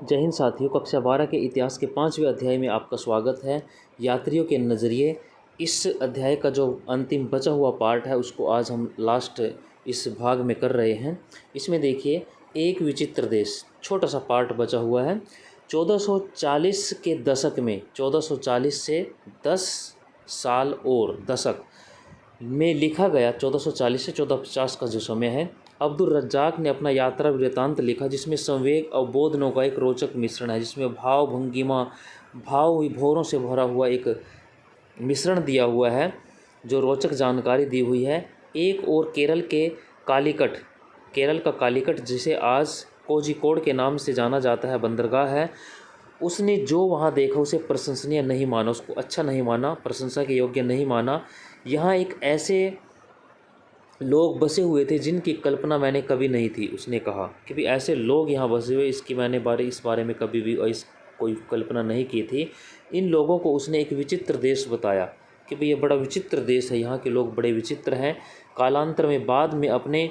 जय हिंद साथियों, कक्षा 12 के इतिहास के 5वें अध्याय में आपका स्वागत है। यात्रियों के नज़रिए। इस अध्याय का जो अंतिम बचा हुआ पार्ट है उसको आज हम लास्ट इस भाग में कर रहे हैं। इसमें देखिए, एक विचित्र देश, छोटा सा पार्ट बचा हुआ है। 1440 के दशक में, 1440 से 10 साल और दशक में लिखा गया, 1440 से 1450 का जो समय है, अब्दुल रज्जाक ने अपना यात्रा वृतांत लिखा, जिसमें संवेग और बोधनों का एक रोचक मिश्रण है, जिसमें भाव भंगिमा, भाव विभोरों से भरा हुआ एक मिश्रण दिया हुआ है, जो रोचक जानकारी दी हुई है। एक और केरल का कालीकट, जिसे आज कोझिकोड के नाम से जाना जाता है, बंदरगाह है, उसने जो वहाँ देखा उसे प्रशंसनीय नहीं माना, उसको अच्छा नहीं माना, प्रशंसा के योग्य नहीं माना। यहाँ एक ऐसे लोग बसे हुए थे जिनकी कल्पना मैंने कभी नहीं थी। उसने कहा कि भी ऐसे लोग यहाँ बसे हुए, इसकी मैंने इस बारे में कभी भी कोई कल्पना नहीं की थी। इन लोगों को उसने एक विचित्र देश बताया कि भाई ये बड़ा विचित्र देश है, यहाँ के लोग बड़े विचित्र हैं। कालांतर में, बाद में अपने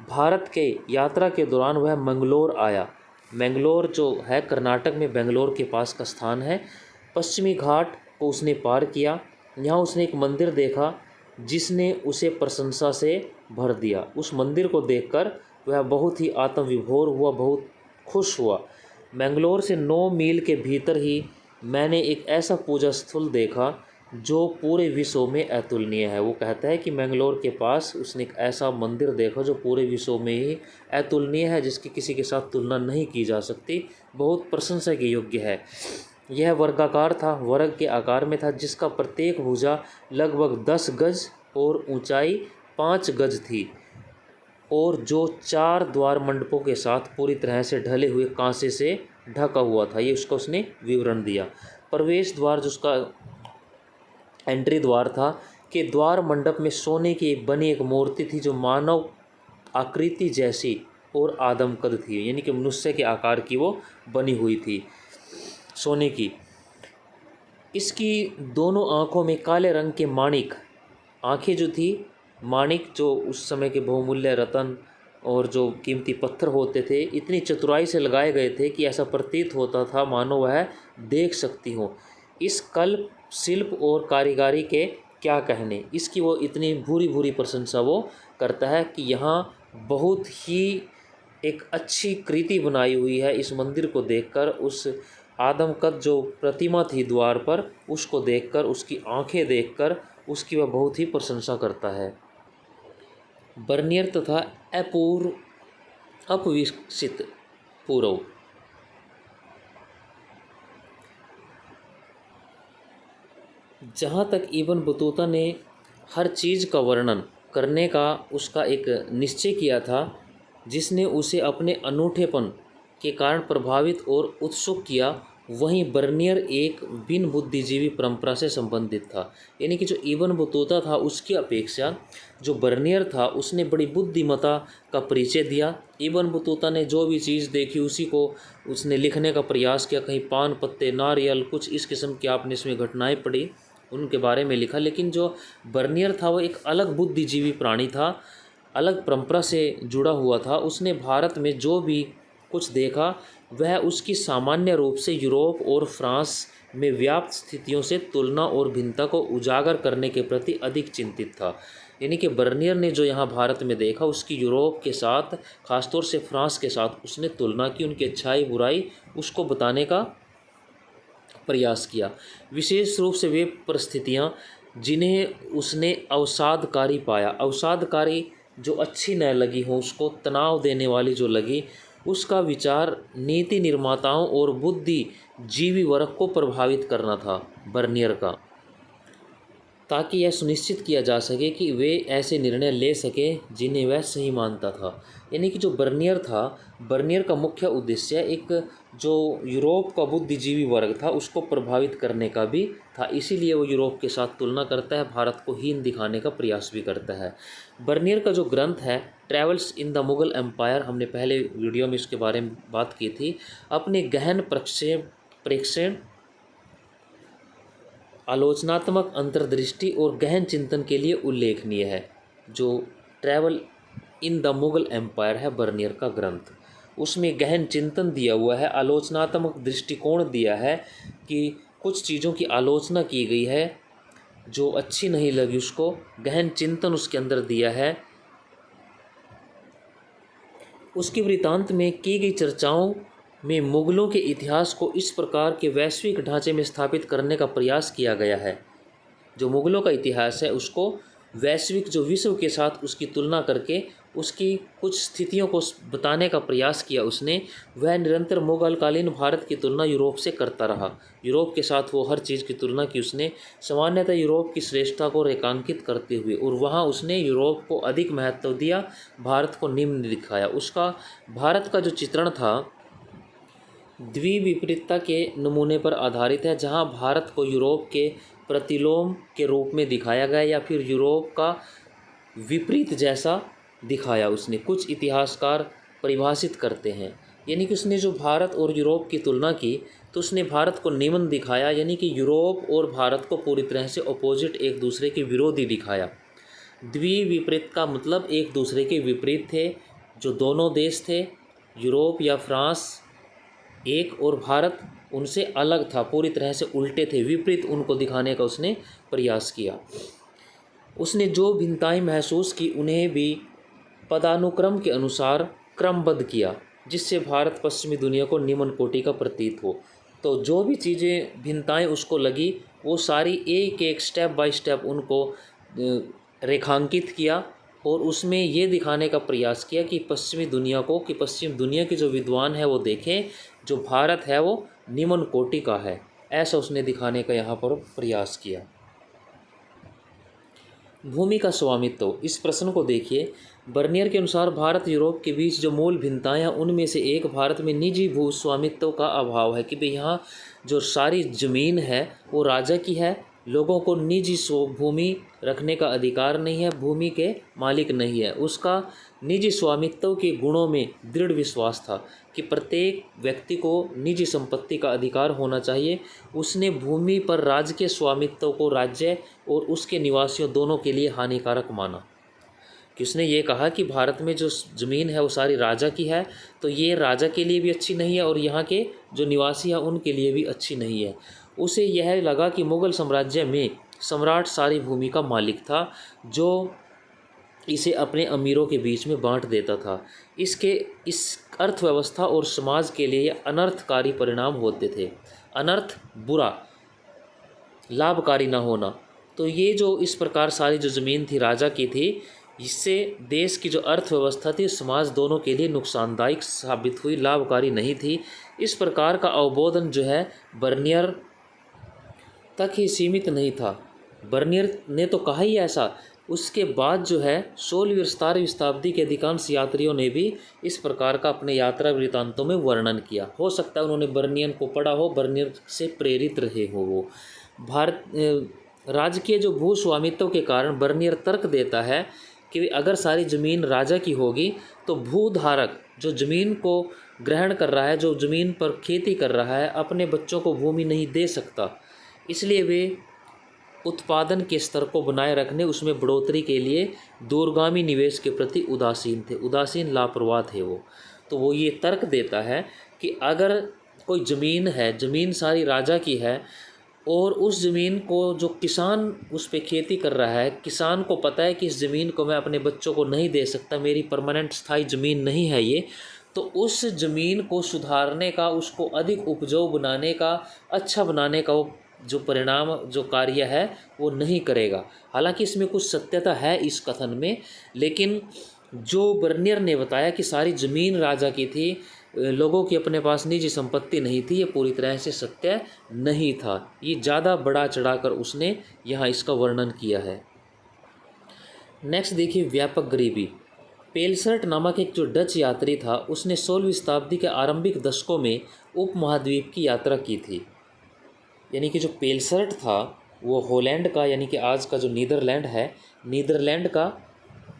भारत के यात्रा के दौरान वह मंगलोर आया। मंगलोर जो है कर्नाटक में, बेंगलोर के पास का स्थान है। पश्चिमी घाट को उसने पार किया। यहाँ उसने एक मंदिर देखा जिसने उसे प्रशंसा से भर दिया। उस मंदिर को देखकर वह बहुत ही आत्मविभोर हुआ, बहुत खुश हुआ। मंगलोर से 9 मील के भीतर ही मैंने एक ऐसा पूजा स्थल देखा जो पूरे विश्व में अतुलनीय है। वो कहता है कि मंगलोर के पास उसने एक ऐसा मंदिर देखा जो पूरे विश्व में ही अतुलनीय है, जिसकी किसी के साथ तुलना नहीं की जा सकती, बहुत प्रशंसा के योग्य है। यह वर्गाकार था, वर्ग के आकार में था, जिसका प्रत्येक भुजा लगभग 10 गज और ऊंचाई 5 गज थी, और जो 4 द्वार मंडपों के साथ पूरी तरह से ढले हुए कांसे से ढका हुआ था। ये उसका उसने विवरण दिया। प्रवेश द्वार, जो उसका एंट्री द्वार था, के द्वार मंडप में सोने की बनी एक मूर्ति थी जो मानव आकृति जैसी और आदमकद थी, यानी कि मनुष्य के आकार की वो बनी हुई थी, सोने की। इसकी दोनों आँखों में काले रंग के माणिक, आँखें जो थी, माणिक जो उस समय के बहुमूल्य रत्न और जो कीमती पत्थर होते थे, इतनी चतुराई से लगाए गए थे कि ऐसा प्रतीत होता था मानो वह देख सकती हो। इस कल्प, शिल्प और कारीगरी के क्या कहने, इसकी वो इतनी भूरी भूरी प्रशंसा वो करता है कि यहाँ बहुत ही एक अच्छी कृति बनाई हुई है। इस मंदिर को देखकर, उस आदमकद जो प्रतिमा थी द्वार पर, उसको देखकर, उसकी आंखें देखकर उसकी वह बहुत ही प्रशंसा करता है। बर्नियर तथा अपविकसित पूर्व। जहाँ तक इब्न बतूता ने हर चीज़ का वर्णन करने का उसका एक निश्चय किया था, जिसने उसे अपने अनूठेपन के कारण प्रभावित और उत्सुक किया, वहीं बर्नियर एक बिन बुद्धिजीवी परंपरा से संबंधित था। यानी कि जो इब्न बतूता था उसकी अपेक्षा जो बर्नियर था उसने बड़ी बुद्धिमता का परिचय दिया। इब्न बतूता ने जो भी चीज़ देखी उसी को उसने लिखने का प्रयास किया। कहीं पान पत्ते, नारियल, कुछ इस किस्म की आपने इसमें घटनाएं पढ़ी, उनके बारे में लिखा। लेकिन जो बर्नियर था वो एक अलग बुद्धिजीवी प्राणी था, अलग परंपरा से जुड़ा हुआ था। उसने भारत में जो भी कुछ देखा वह उसकी सामान्य रूप से यूरोप और फ्रांस में व्याप्त स्थितियों से तुलना और भिन्नता को उजागर करने के प्रति अधिक चिंतित था। यानी कि बर्नियर ने जो यहाँ भारत में देखा उसकी यूरोप के साथ, खासतौर से फ्रांस के साथ उसने तुलना की, उनकी अच्छाई बुराई उसको बताने का प्रयास किया। विशेष रूप से वे परिस्थितियाँ जिन्हें उसने अवसादकारी पाया, अवसादकारी जो अच्छी न लगी हो, उसको तनाव देने वाली जो लगी, उसका विचार नीति निर्माताओं और बुद्धिजीवी वर्ग को प्रभावित करना था बर्नियर का, ताकि यह सुनिश्चित किया जा सके कि वे ऐसे निर्णय ले सके जिन्हें वह सही मानता था। यानी कि जो बर्नियर था, बर्नियर का मुख्य उद्देश्य एक जो यूरोप का बुद्धिजीवी वर्ग था उसको प्रभावित करने का भी था। इसीलिए वो यूरोप के साथ तुलना करता है, भारत को हीन दिखाने का प्रयास भी करता है। बर्नियर का जो ग्रंथ है travels in the Mughal empire, हमने पहले वीडियो में इसके बारे में बात की थी, अपने गहन प्रेक्षण, आलोचनात्मक अंतर्दृष्टि और गहन चिंतन के लिए उल्लेखनीय है। जो travel in the Mughal empire है बर्नियर का ग्रंथ, उसमें गहन चिंतन दिया हुआ है, आलोचनात्मक दृष्टिकोण दिया है कि कुछ चीज़ों की आलोचना की गई है जो अच्छी नहीं लगी उसको, गहन चिंतन उसके अंदर दिया है। उसके वृत्तांत में की गई चर्चाओं में मुगलों के इतिहास को इस प्रकार के वैश्विक ढांचे में स्थापित करने का प्रयास किया गया है। जो मुगलों का इतिहास है उसको वैश्विक, जो विश्व के साथ उसकी तुलना करके उसकी कुछ स्थितियों को बताने का प्रयास किया उसने। वह निरंतर मुगलकालीन भारत की तुलना यूरोप से करता रहा। यूरोप के साथ वो हर चीज़ की तुलना की उसने, सामान्यतः यूरोप की श्रेष्ठता को रेखांकित करते हुए, और वहाँ उसने यूरोप को अधिक महत्व दिया, भारत को निम्न दिखाया। उसका भारत का जो चित्रण था द्विविपरीतता के नमूने पर आधारित है, जहां भारत को यूरोप के प्रतिलोम के रूप में दिखाया गया या फिर यूरोप का विपरीत जैसा दिखाया उसने। कुछ इतिहासकार परिभाषित करते हैं, यानी कि उसने जो भारत और यूरोप की तुलना की तो उसने भारत को निम्न दिखाया, यानी कि यूरोप और भारत को पूरी तरह से अपोजिट, एक दूसरे के विरोधी दिखाया। द्विविपरीत का मतलब एक दूसरे के विपरीत थे। जो दोनों देश थे, यूरोप या फ्रांस एक, और भारत उनसे अलग था, पूरी तरह से उल्टे थे, विपरीत उनको दिखाने का उसने प्रयास किया। उसने जो भिन्नताएं महसूस की उन्हें भी पदानुक्रम के अनुसार क्रमबद्ध किया, जिससे भारत पश्चिमी दुनिया को निम्न कोटि का प्रतीत हो। तो जो भी चीज़ें भिन्नताएं उसको लगी वो सारी एक एक स्टेप बाय स्टेप उनको रेखांकित किया, और उसमें ये दिखाने का प्रयास किया कि पश्चिमी दुनिया को, कि पश्चिम दुनिया के जो विद्वान है वो देखें जो भारत है वो निम्न कोटि का है, ऐसा उसने दिखाने का यहाँ पर प्रयास किया। भूमि का स्वामित्व, इस प्रश्न को देखिए। बर्नियर के अनुसार भारत यूरोप के बीच जो मूल भिन्नताएं हैं उनमें से एक भारत में निजी भू स्वामित्व का अभाव है, कि भाई यहाँ जो सारी ज़मीन है वो राजा की है, लोगों को निजी भूमि रखने का अधिकार नहीं है, भूमि के मालिक नहीं है। उसका निजी स्वामित्व के गुणों में दृढ़ विश्वास था कि प्रत्येक व्यक्ति को निजी संपत्ति का अधिकार होना चाहिए। उसने भूमि पर राज्य के स्वामित्व को राज्य और उसके निवासियों दोनों के लिए हानिकारक माना, कि उसने ये कहा कि भारत में जो ज़मीन है वो सारी राजा की है, तो ये राजा के लिए भी अच्छी नहीं है और यहाँ के जो निवासी हैं उनके लिए भी अच्छी नहीं है। उसे यह लगा कि मुग़ल साम्राज्य में सम्राट सारी भूमि का मालिक था, जो इसे अपने अमीरों के बीच में बांट देता था। इस अर्थव्यवस्था और समाज के लिए अनर्थकारी परिणाम होते थे। अनर्थ बुरा, लाभकारी ना होना। तो ये जो इस प्रकार सारी जो ज़मीन थी राजा की थी, इससे देश की जो अर्थव्यवस्था थी, समाज दोनों के लिए नुकसानदायक साबित हुई, लाभकारी नहीं थी। इस प्रकार का अवबोधन जो है बर्नियर तक ही सीमित नहीं था। बर्नियर ने तो कहा ही ऐसा, उसके बाद जो है 16वीं और 17वीं शताब्दी के अधिकांश यात्रियों ने भी इस प्रकार का अपने यात्रा वृत्तांतों में वर्णन किया। हो सकता है उन्होंने बर्नियर को पढ़ा हो, बर्नियर से प्रेरित रहे हो वो। भारत राजकीय जो भू स्वामित्व के कारण बर्नियर तर्क देता है कि अगर सारी ज़मीन राजा की होगी तो भूधारक जो ज़मीन को ग्रहण कर रहा है, जो ज़मीन पर खेती कर रहा है, अपने बच्चों को भूमि नहीं दे सकता। इसलिए वे उत्पादन के स्तर को बनाए रखने, उसमें बढ़ोतरी के लिए दूरगामी निवेश के प्रति उदासीन थे, उदासीन लापरवाह थे वो। तो वो ये तर्क देता है कि अगर कोई ज़मीन है, ज़मीन सारी राजा की है, और उस ज़मीन को जो किसान उस पर खेती कर रहा है, किसान को पता है कि इस ज़मीन को मैं अपने बच्चों को नहीं दे सकता, मेरी परमानेंट स्थायी ज़मीन नहीं है ये, तो उस ज़मीन को सुधारने का, उसको अधिक उपजाऊ बनाने का, अच्छा बनाने का वो जो परिणाम, जो कार्य है वो नहीं करेगा। हालांकि इसमें कुछ सत्यता है इस कथन में, लेकिन जो बर्नियर ने बताया कि सारी ज़मीन राजा की थी, लोगों की अपने पास निजी संपत्ति नहीं थी, ये पूरी तरह से सत्य नहीं था। ये ज़्यादा बढ़ा चढ़ाकर उसने यहाँ इसका वर्णन किया है। नेक्स्ट देखिए, व्यापक गरीबी। पेलसर्ट नामक एक जो डच यात्री था, उसने 16वीं शताब्दी के आरंभिक दशकों में उपमहाद्वीप की यात्रा की थी। यानी कि जो पेलसर्ट था वो हॉलैंड का, यानी कि आज का जो नीदरलैंड है, नीदरलैंड का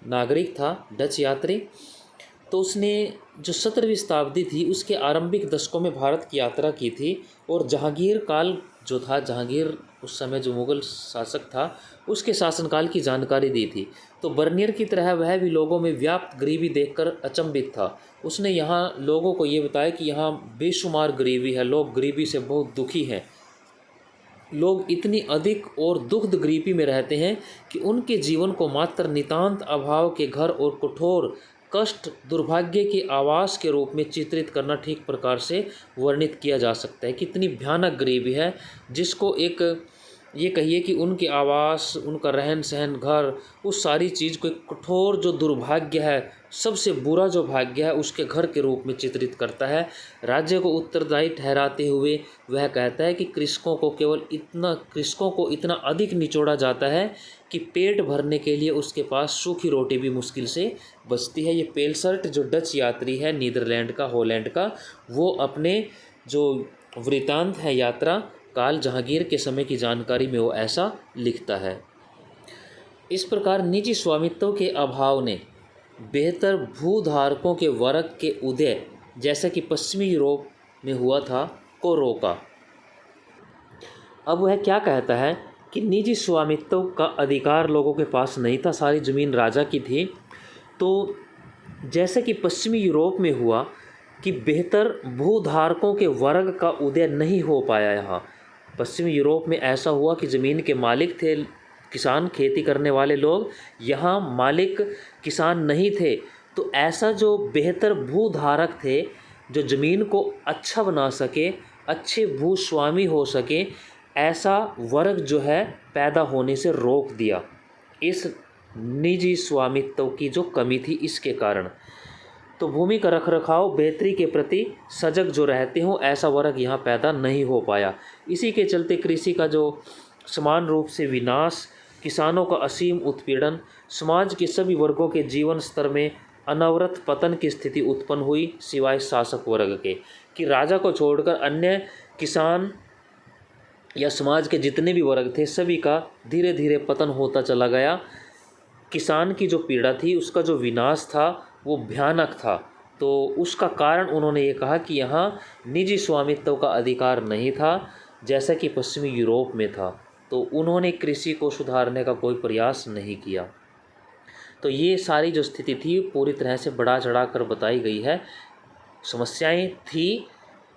नागरिक था, डच यात्री। तो उसने जो 17वीं शताब्दी थी उसके आरंभिक दशकों में भारत की यात्रा की थी और जहांगीर काल जो था, जहांगीर उस समय जो मुग़ल शासक था, उसके शासनकाल की जानकारी दी थी। तो बर्नियर की तरह वह भी लोगों में व्याप्त गरीबी देखकर अचंभित था। उसने यहाँ लोगों को ये बताया कि यहाँ बेशुमार गरीबी है, लोग गरीबी से बहुत दुखी हैं। लोग इतनी अधिक और दुखद गरीबी में रहते हैं कि उनके जीवन को मात्र नितांत अभाव के घर और कठोर कष्ट दुर्भाग्य के आवास के रूप में चित्रित करना ठीक प्रकार से वर्णित किया जा सकता है। कितनी भयानक गरीबी है, जिसको एक ये कहिए कि उनके आवास, उनका रहन सहन, घर, उस सारी चीज़ को एक कठोर जो दुर्भाग्य है, सबसे बुरा जो भाग्य है, उसके घर के रूप में चित्रित करता है। राज्य को उत्तरदायी ठहराते हुए वह कहता है कि कृषकों को इतना अधिक निचोड़ा जाता है कि पेट भरने के लिए उसके पास सूखी रोटी भी मुश्किल से बचती है। ये पेलसर्ट जो डच यात्री है नीदरलैंड का, हॉलैंड का, वो अपने जो वृतांत है यात्रा काल जहांगीर के समय की जानकारी में वो ऐसा लिखता है। इस प्रकार निजी स्वामित्व के अभाव ने बेहतर भूधारकों के वर्ग के उदय, जैसा कि पश्चिमी यूरोप में हुआ था, को रोका। अब वह क्या कहता है कि निजी स्वामित्व का अधिकार लोगों के पास नहीं था, सारी ज़मीन राजा की थी। तो जैसे कि पश्चिमी यूरोप में हुआ कि बेहतर भूधारकों के वर्ग का उदय नहीं हो पाया। यहाँ पश्चिमी यूरोप में ऐसा हुआ कि ज़मीन के मालिक थे किसान, खेती करने वाले लोग, यहाँ मालिक किसान नहीं थे। तो ऐसा जो बेहतर भूधारक थे, जो ज़मीन को अच्छा बना सके, अच्छे भूस्वामी हो सके, ऐसा वर्ग जो है पैदा होने से रोक दिया इस निजी स्वामित्व की जो कमी थी इसके कारण। तो भूमि का रखरखाव, बेहतरी के प्रति सजग जो रहते हों, ऐसा वर्ग यहाँ पैदा नहीं हो पाया। इसी के चलते कृषि का जो समान रूप से विनाश, किसानों का असीम उत्पीड़न, समाज के सभी वर्गों के जीवन स्तर में अनवरत पतन की स्थिति उत्पन्न हुई, सिवाय शासक वर्ग के, कि राजा को छोड़कर अन्य किसान या समाज के जितने भी वर्ग थे सभी का धीरे धीरे पतन होता चला गया। किसान की जो पीड़ा थी, उसका जो विनाश था, वो भयानक था। तो उसका कारण उन्होंने ये कहा कि यहाँ निजी स्वामित्व का अधिकार नहीं था, जैसा कि पश्चिमी यूरोप में था। तो उन्होंने कृषि को सुधारने का कोई प्रयास नहीं किया। तो ये सारी जो स्थिति थी पूरी तरह से बढ़ा चढ़ा कर बताई गई है। समस्याएं थी,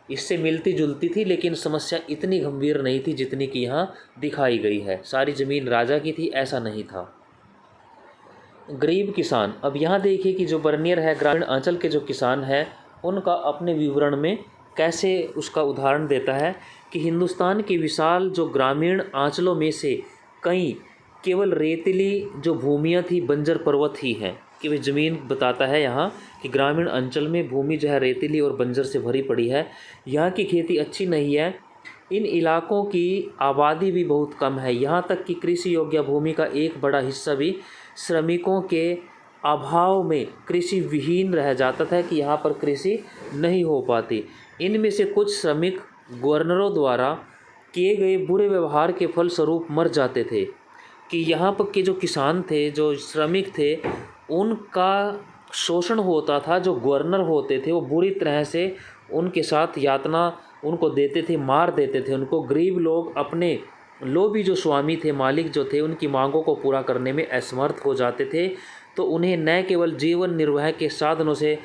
इससे मिलती जुलती थी, लेकिन समस्या इतनी गंभीर नहीं थी जितनी कि यहाँ दिखाई गई है। सारी ज़मीन राजा की थी, ऐसा नहीं था। गरीब किसान, अब यहाँ देखिए कि जो बर्नियर है ग्रामीण अंचल के जो किसान हैं उनका अपने विवरण में कैसे उसका उदाहरण देता है कि हिंदुस्तान के विशाल जो ग्रामीण अंचलों में से कई केवल रेतीली जो भूमियाँ थी, बंजर पर्वत ही हैं। कि वह ज़मीन बताता है यहाँ कि ग्रामीण अंचल में भूमि जो है रेतीली और बंजर से भरी पड़ी है, यहाँ की खेती अच्छी नहीं है, इन इलाकों की आबादी भी बहुत कम है, यहाँ तक कि कृषि योग्य भूमि का एक बड़ा हिस्सा भी श्रमिकों के अभाव में कृषि विहीन रह जाता था कि यहाँ पर कृषि नहीं हो पाती। इनमें से कुछ श्रमिक गवर्नरों द्वारा किए गए बुरे व्यवहार के फलस्वरूप मर जाते थे। कि यहाँ पर के जो किसान थे, जो श्रमिक थे, उनका शोषण होता था। जो गवर्नर होते थे वो बुरी तरह से उनके साथ यातना उनको देते थे, मार देते थे उनको। गरीब लोग अपने लोभी जो स्वामी थे, मालिक जो थे, उनकी मांगों को पूरा करने में असमर्थ हो जाते थे। तो उन्हें न केवल जीवन निर्वाह के साधनों से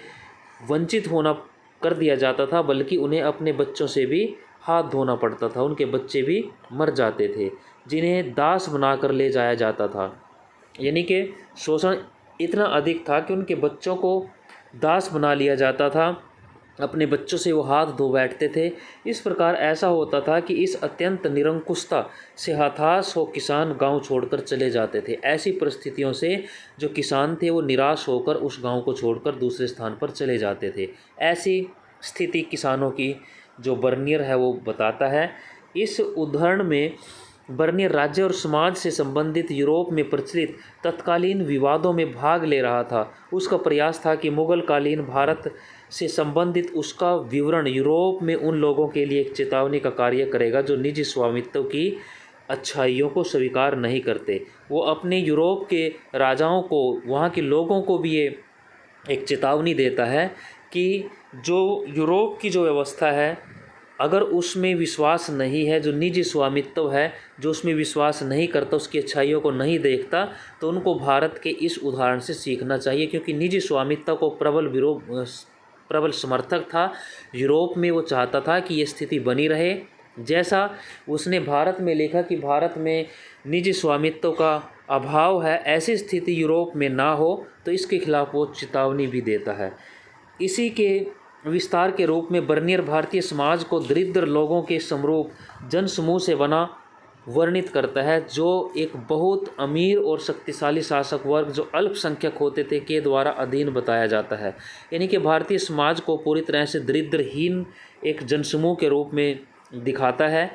वंचित होना कर दिया जाता था, बल्कि उन्हें अपने बच्चों से भी हाथ धोना पड़ता था। उनके बच्चे भी मर जाते थे, जिन्हें दास बनाकर ले जाया जाता था। यानी कि शोषण इतना अधिक था कि उनके बच्चों को दास बना लिया जाता था, अपने बच्चों से वो हाथ धो बैठते थे। इस प्रकार ऐसा होता था कि इस अत्यंत निरंकुशता से हताश हो किसान गांव छोड़कर चले जाते थे। ऐसी परिस्थितियों से जो किसान थे वो निराश होकर उस गांव को छोड़कर दूसरे स्थान पर चले जाते थे। ऐसी स्थिति किसानों की जो बर्नियर है वो बताता है। इस उदाहरण में बर्नियर राज्य और समाज से संबंधित यूरोप में प्रचलित तत्कालीन विवादों में भाग ले रहा था। उसका प्रयास था कि मुगल कालीन भारत से संबंधित उसका विवरण यूरोप में उन लोगों के लिए एक चेतावनी का कार्य करेगा जो निजी स्वामित्व की अच्छाइयों को स्वीकार नहीं करते। वो अपने यूरोप के राजाओं को, वहाँ के लोगों को भी ये एक चेतावनी देता है कि जो यूरोप की जो व्यवस्था है, अगर उसमें विश्वास नहीं है, जो निजी स्वामित्व है, जो उसमें विश्वास नहीं करता, उसकी अच्छाइयों को नहीं देखता, तो उनको भारत के इस उदाहरण से सीखना चाहिए। क्योंकि निजी स्वामित्व को प्रबल समर्थक था यूरोप में। वो चाहता था कि ये स्थिति बनी रहे। जैसा उसने भारत में लिखा कि भारत में निजी स्वामित्व का अभाव है, ऐसी स्थिति यूरोप में ना हो, तो इसके खिलाफ वो चेतावनी भी देता है। इसी के विस्तार के रूप में बर्नियर भारतीय समाज को दरिद्र लोगों के समरूप जनसमूह से बना वर्णित करता है, जो एक बहुत अमीर और शक्तिशाली शासक वर्ग जो अल्पसंख्यक होते थे के द्वारा अधीन बताया जाता है। यानी कि भारतीय समाज को पूरी तरह से दरिद्रहीन एक जनसमूह के रूप में दिखाता है,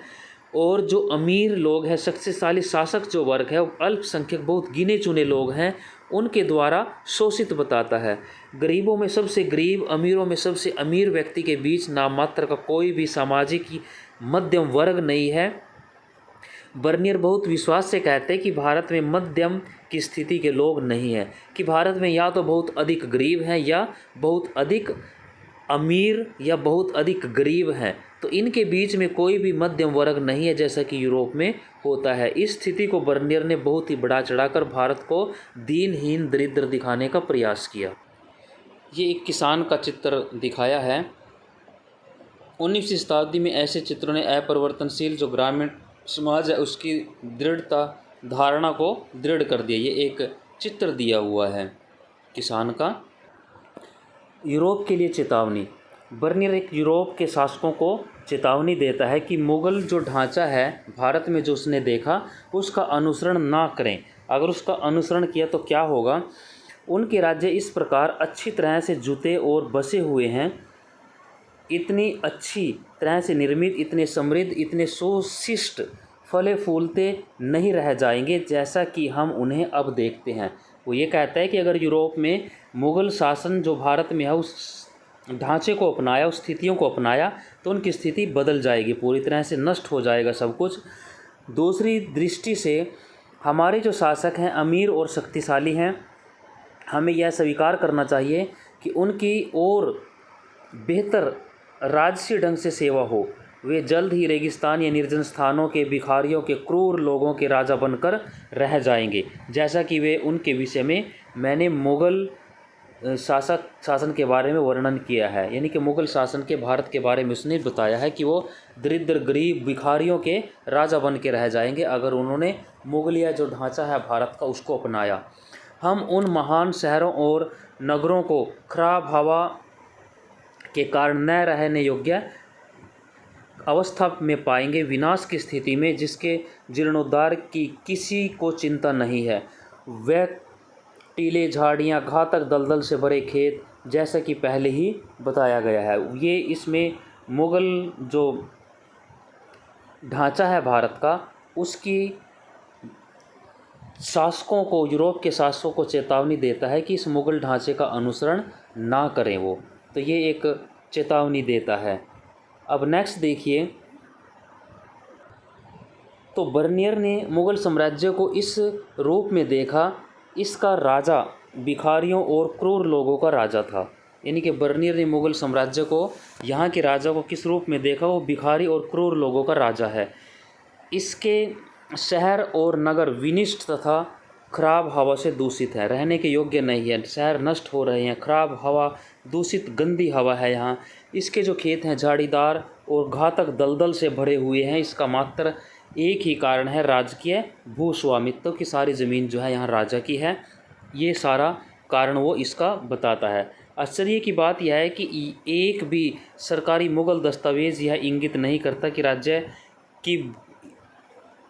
और जो अमीर लोग हैं, शक्तिशाली शासक जो वर्ग है, वो अल्पसंख्यक बहुत गिने चुने लोग हैं, उनके द्वारा शोषित बताता है। गरीबों में सबसे गरीब, अमीरों में सबसे अमीर व्यक्ति के बीच नाम मात्र का कोई भी सामाजिक मध्यम वर्ग नहीं है। बर्नियर बहुत विश्वास से कहते हैं कि भारत में मध्यम की स्थिति के लोग नहीं हैं, कि भारत में या तो बहुत अधिक गरीब हैं या बहुत अधिक अमीर या बहुत अधिक गरीब हैं, तो इनके बीच में कोई भी मध्यम वर्ग नहीं है जैसा कि यूरोप में होता है। इस स्थिति को बर्नियर ने बहुत ही बढ़ा चढ़ाकर भारत को दीनहीन दरिद्र दिखाने का प्रयास किया। ये एक किसान का चित्र दिखाया है। 19वीं शताब्दी में ऐसे चित्रों ने अपरिवर्तनशील जो ग्रामीण समाज है उसकी दृढ़ता धारणा को दृढ़ कर दिया। ये एक चित्र दिया हुआ है किसान का। यूरोप के लिए चेतावनी। बर्नियर एक यूरोप के शासकों को चेतावनी देता है कि मुग़ल जो ढांचा है भारत में जो उसने देखा उसका अनुसरण ना करें। अगर उसका अनुसरण किया तो क्या होगा। उनके राज्य इस प्रकार अच्छी तरह से जुते और बसे हुए हैं, इतनी अच्छी तरह से निर्मित, इतने समृद्ध, इतने सुशिष्ट, फले फूलते नहीं रह जाएंगे जैसा कि हम उन्हें अब देखते हैं। वो ये कहता है कि अगर यूरोप में मुग़ल शासन जो भारत में है उस ढांचे को अपनाया, उस स्थितियों को अपनाया, तो उनकी स्थिति बदल जाएगी, पूरी तरह से नष्ट हो जाएगा सब कुछ। दूसरी दृष्टि से हमारे जो शासक हैं अमीर और शक्तिशाली हैं, हमें यह स्वीकार करना चाहिए कि उनकी और बेहतर राजसी ढंग से सेवा हो। वे जल्द ही रेगिस्तान या निर्जन स्थानों के भिखारियों के क्रूर लोगों के राजा बनकर रह जाएंगे, जैसा कि वे उनके विषय में मैंने मुग़ल शासन के बारे में वर्णन किया है। यानी कि मुग़ल शासन के भारत के बारे में उसने बताया है कि वो दरिद्र गरीब भिखारियों के राजा बन के रह जाएंगे अगर उन्होंने मुग़लिया जो ढांचा है भारत का उसको अपनाया। हम उन महान शहरों और नगरों को खराब हवा के कारण न रहने योग्य अवस्था में पाएंगे, विनाश की स्थिति में, जिसके जीर्णोद्धार की किसी को चिंता नहीं है। वह टीले, झाड़ियाँ, घातक दलदल से भरे खेत, जैसा कि पहले ही बताया गया है। ये इसमें मुग़ल जो ढांचा है भारत का, उसकी शासकों को, यूरोप के शासकों को चेतावनी देता है कि इस मुग़ल ढांचे का अनुसरण ना करें वो। तो ये एक चेतावनी देता है। अब नेक्स्ट देखिए, तो बर्नियर ने मुग़ल साम्राज्य को इस रूप में देखा, इसका राजा भिखारियों और क्रूर लोगों का राजा था। यानी कि बर्नियर ने मुग़ल साम्राज्य को, यहाँ के राजा को किस रूप में देखा, वो भिखारी और क्रूर लोगों का राजा है। इसके शहर और नगर विनिष्ट तथा खराब हवा से दूषित है, रहने के योग्य नहीं है, शहर नष्ट हो रहे हैं, खराब हवा, दूषित गंदी हवा है यहाँ। इसके जो खेत हैं झाड़ीदार और घातक दलदल से भरे हुए हैं। इसका मात्र एक ही कारण है, राजकीय भूस्वामित्व की सारी ज़मीन जो है यहाँ राजा की है। ये सारा कारण वो इसका बताता है। आश्चर्य की बात यह है कि एक भी सरकारी मुग़ल दस्तावेज़ यह इंगित नहीं करता कि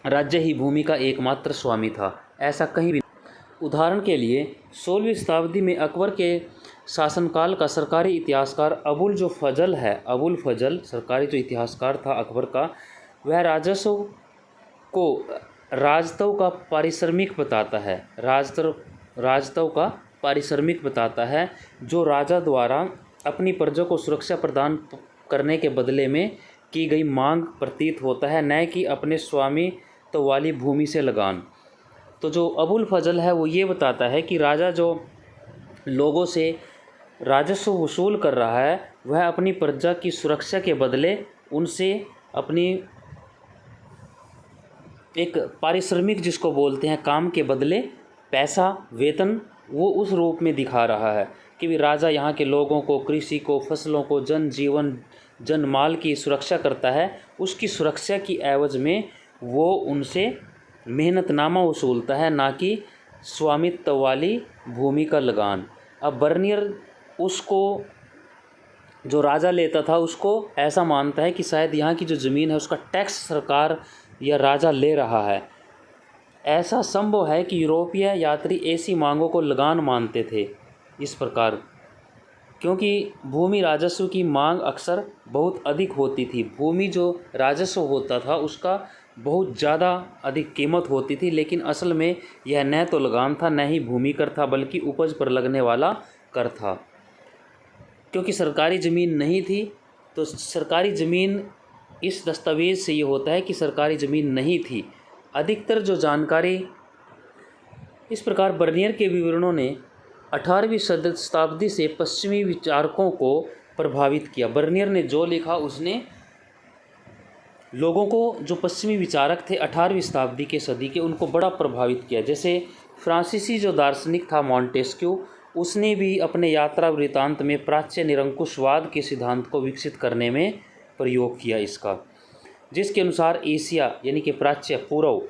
राज्य ही भूमि का एकमात्र स्वामी था, ऐसा कहीं भी। उदाहरण के लिए 16वीं शताब्दी में अकबर के शासनकाल का सरकारी इतिहासकार अबुल जो फजल है, अबुल फजल सरकारी जो इतिहासकार था अकबर का, वह राजस्व को राजत्व का पारिश्रमिक बताता है, राजत्व का पारिश्रमिक बताता है जो राजा द्वारा अपनी प्रजा को सुरक्षा प्रदान करने के बदले में की गई मांग प्रतीत होता है, न कि अपने स्वामित्व वाली भूमि से लगान। तो जो अबुल फजल है वो ये बताता है कि राजा जो लोगों से राजस्व वसूल कर रहा है वह अपनी प्रजा की सुरक्षा के बदले उनसे अपनी एक पारिश्रमिक जिसको बोलते हैं काम के बदले पैसा वेतन वो उस रूप में दिखा रहा है कि भी राजा यहाँ के लोगों को, कृषि को, फसलों को, जनजीवन जनमाल की सुरक्षा करता है। उसकी सुरक्षा की एवज में वो उनसे मेहनतनामा वसूलता है, ना कि स्वामित्व वाली भूमि का लगान। अब बर्नियर उसको जो राजा लेता था उसको ऐसा मानता है कि शायद यहाँ की जो ज़मीन है उसका टैक्स सरकार या राजा ले रहा है। ऐसा संभव है कि यूरोपीय यात्री ऐसी मांगों को लगान मानते थे इस प्रकार, क्योंकि भूमि राजस्व की मांग अक्सर बहुत अधिक होती थी। भूमि जो राजस्व होता था उसका बहुत ज़्यादा अधिक कीमत होती थी, लेकिन असल में यह न तो लगान था न ही भूमि कर था, बल्कि उपज पर लगने वाला कर था। क्योंकि सरकारी ज़मीन नहीं थी तो सरकारी ज़मीन इस दस्तावेज़ से ये होता है कि सरकारी ज़मीन नहीं थी। अधिकतर जो जानकारी इस प्रकार बर्नियर के विवरणों ने 18वीं शताब्दी से पश्चिमी विचारकों को प्रभावित किया। बर्नियर ने जो लिखा उसने लोगों को, जो पश्चिमी विचारक थे 18वीं शताब्दी के सदी के, उनको बड़ा प्रभावित किया। जैसे फ्रांसीसी जो दार्शनिक था मॉन्टेस्क्यू, उसने भी अपने यात्रा वृत्तांत में प्राच्य निरंकुशवाद के सिद्धांत को विकसित करने में प्रयोग किया इसका, जिसके अनुसार एशिया यानी कि प्राच्य पूर्व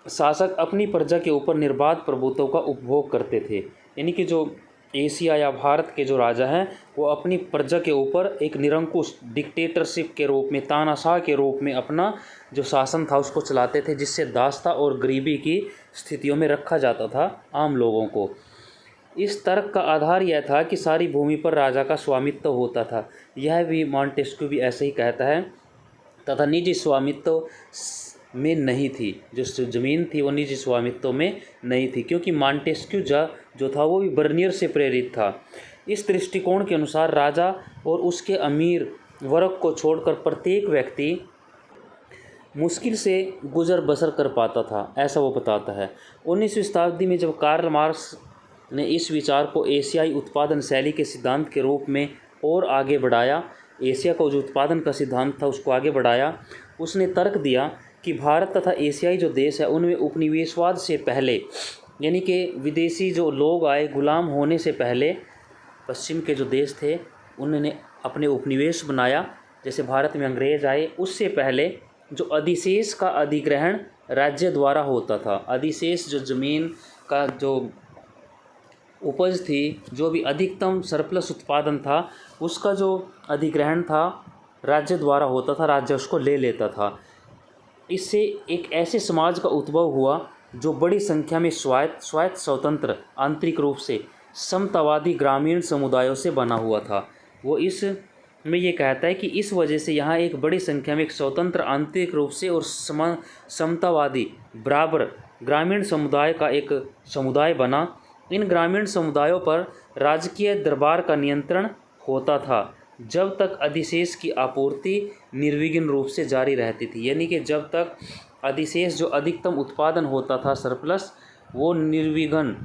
शासक अपनी प्रजा के ऊपर निर्बाध प्रभुत्व का उपभोग करते थे। यानी कि जो एशिया या भारत के जो राजा हैं वो अपनी प्रजा के ऊपर एक निरंकुश डिक्टेटरशिप के रूप में, तानाशाह के रूप में अपना जो शासन था उसको चलाते थे, जिससे दासता और गरीबी की स्थितियों में रखा जाता था आम लोगों को। इस तर्क का आधार यह था कि सारी भूमि पर राजा का स्वामित्व होता था। यह भी मॉन्टेस्क्यू भी ऐसे ही कहता है, तथा निजी स्वामित्व में नहीं थी। जो ज़मीन थी वो निजी स्वामित्व में नहीं थी, क्योंकि मॉन्टेस्क्यू जो था वो भी बर्नियर से प्रेरित था। इस दृष्टिकोण के अनुसार राजा और उसके अमीर वर्ग को छोड़कर प्रत्येक व्यक्ति मुश्किल से गुजर बसर कर पाता था, ऐसा वो बताता है। 19वीं शताब्दी में जब कार्ल मार्क्स ने इस विचार को एशियाई उत्पादन शैली के सिद्धांत के रूप में और आगे बढ़ाया, एशिया का जो उत्पादन का सिद्धांत था उसको आगे बढ़ाया, उसने तर्क दिया कि भारत तथा एशियाई जो देश है उनमें उपनिवेशवाद से पहले, यानी कि विदेशी जो लोग आए गुलाम होने से पहले, पश्चिम के जो देश थे उन्होंने अपने उपनिवेश बनाया। जैसे भारत में अंग्रेज़ आए, उससे पहले जो अधिशेष का अधिग्रहण राज्य द्वारा होता था। अधिशेष जो ज़मीन का जो उपज थी, जो भी अधिकतम सरप्लस उत्पादन था, उसका जो अधिग्रहण था राज्य द्वारा होता था, राज्य उसको ले लेता था। इससे एक ऐसे समाज का उद्भव हुआ जो बड़ी संख्या में स्वायत्त स्वतंत्र आंतरिक रूप से समतावादी ग्रामीण समुदायों से बना हुआ था। वो इस में ये कहता है कि इस वजह से यहाँ एक बड़ी संख्या में एक स्वतंत्र आंतरिक रूप से और समतावादी बराबर ग्रामीण समुदाय का एक समुदाय बना। इन ग्रामीण समुदायों पर राजकीय दरबार का नियंत्रण होता था जब तक अधिशेष की आपूर्ति निर्विघ्न रूप से जारी रहती थी। यानी कि जब तक अधिशेष जो अधिकतम उत्पादन होता था सरप्लस, वो निर्विघ्न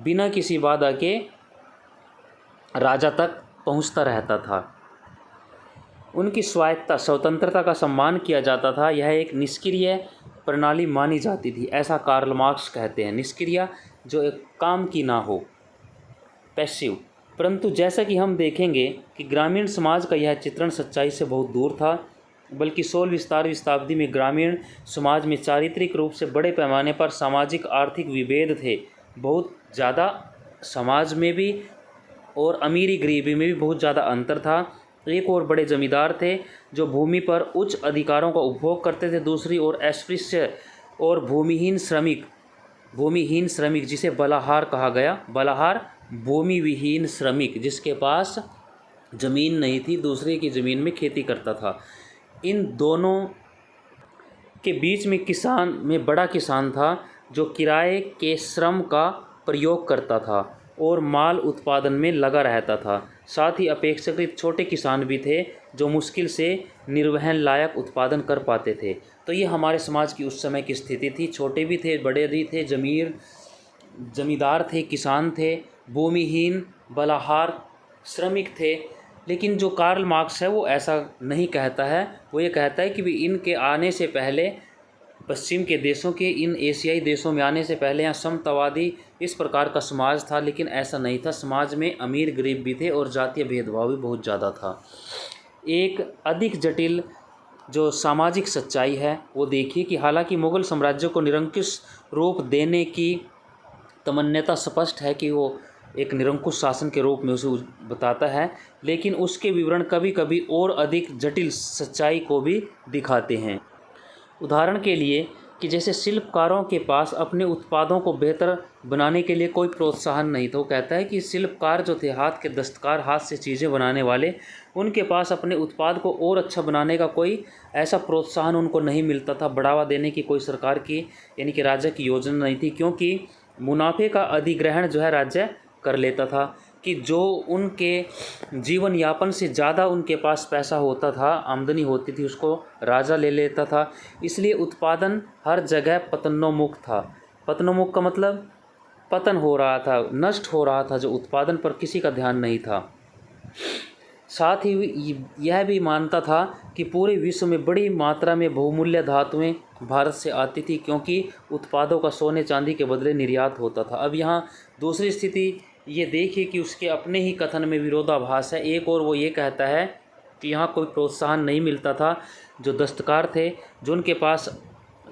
बिना किसी बाधा के राजा तक पहुंचता रहता था। उनकी स्वायत्तता स्वतंत्रता का सम्मान किया जाता था। यह एक निष्क्रिय प्रणाली मानी जाती थी, ऐसा कार्ल मार्क्स कहते हैं। निष्क्रिय जो एक काम की ना हो, पैसिव। परंतु जैसा कि हम देखेंगे कि ग्रामीण समाज का यह चित्रण सच्चाई से बहुत दूर था, बल्कि 16वीं शताब्दी में ग्रामीण समाज में चारित्रिक रूप से बड़े पैमाने पर सामाजिक आर्थिक विभेद थे। बहुत ज़्यादा समाज में भी और अमीरी गरीबी में भी बहुत ज़्यादा अंतर था। एक और बड़े जमींदार थे जो भूमि पर उच्च अधिकारों का उपभोग करते थे, दूसरी ओर अस्पृश्य और भूमिहीन श्रमिक जिसे बलाहार कहा गया। बलाहार भूमि विहीन श्रमिक जिसके पास ज़मीन नहीं थी, दूसरे की ज़मीन में खेती करता था। इन दोनों के बीच में किसान में बड़ा किसान था जो किराए के श्रम का प्रयोग करता था और माल उत्पादन में लगा रहता था। साथ ही अपेक्षाकृत छोटे किसान भी थे जो मुश्किल से निर्वहन लायक उत्पादन कर पाते थे। तो ये हमारे समाज की उस समय की स्थिति थी। छोटे भी थे, बड़े भी थे, जमींदार थे, किसान थे, भूमिहीन बलाहार श्रमिक थे। लेकिन जो कार्ल मार्क्स है वो ऐसा नहीं कहता है। वो ये कहता है कि भी इनके आने से पहले, पश्चिम के देशों के इन एशियाई देशों में आने से पहले यहाँ समतावादी इस प्रकार का समाज था, लेकिन ऐसा नहीं था। समाज में अमीर गरीब भी थे और जातीय भेदभाव भी बहुत ज़्यादा था। एक अधिक जटिल जो सामाजिक सच्चाई है वो देखिए कि हालांकि मुग़ल साम्राज्य को निरंकुश रूप देने की तमन्यता स्पष्ट है कि वो एक निरंकुश शासन के रूप में उसे बताता है, लेकिन उसके विवरण कभी कभी और अधिक जटिल सच्चाई को भी दिखाते हैं। उदाहरण के लिए कि जैसे शिल्पकारों के पास अपने उत्पादों को बेहतर बनाने के लिए कोई प्रोत्साहन नहीं था। वो कहता है कि शिल्पकार जो थे, हाथ के दस्तकार, हाथ से चीज़ें बनाने वाले, उनके पास अपने उत्पाद को और अच्छा बनाने का कोई ऐसा प्रोत्साहन उनको नहीं मिलता था। बढ़ावा देने की कोई सरकार की यानी कि राज्य की योजना नहीं थी, क्योंकि मुनाफे का अधिग्रहण जो है राज्य कर लेता था कि जो उनके जीवन यापन से ज़्यादा उनके पास पैसा होता था, आमदनी होती थी, उसको राजा ले लेता था। इसलिए उत्पादन हर जगह पतनोन्मुख था। पतनोन्मुख का मतलब पतन हो रहा था, नष्ट हो रहा था, जो उत्पादन पर किसी का ध्यान नहीं था। साथ ही यह भी मानता था कि पूरे विश्व में बड़ी मात्रा में बहुमूल्य धातुएं भारत से आती थी, क्योंकि उत्पादों का सोने चांदी के बदले निर्यात होता था। अब यहाँ दूसरी स्थिति ये देखिए कि उसके अपने ही कथन में विरोधाभास है। एक और वो ये कहता है कि यहाँ कोई प्रोत्साहन नहीं मिलता था। जो दस्तकार थे, जो उनके पास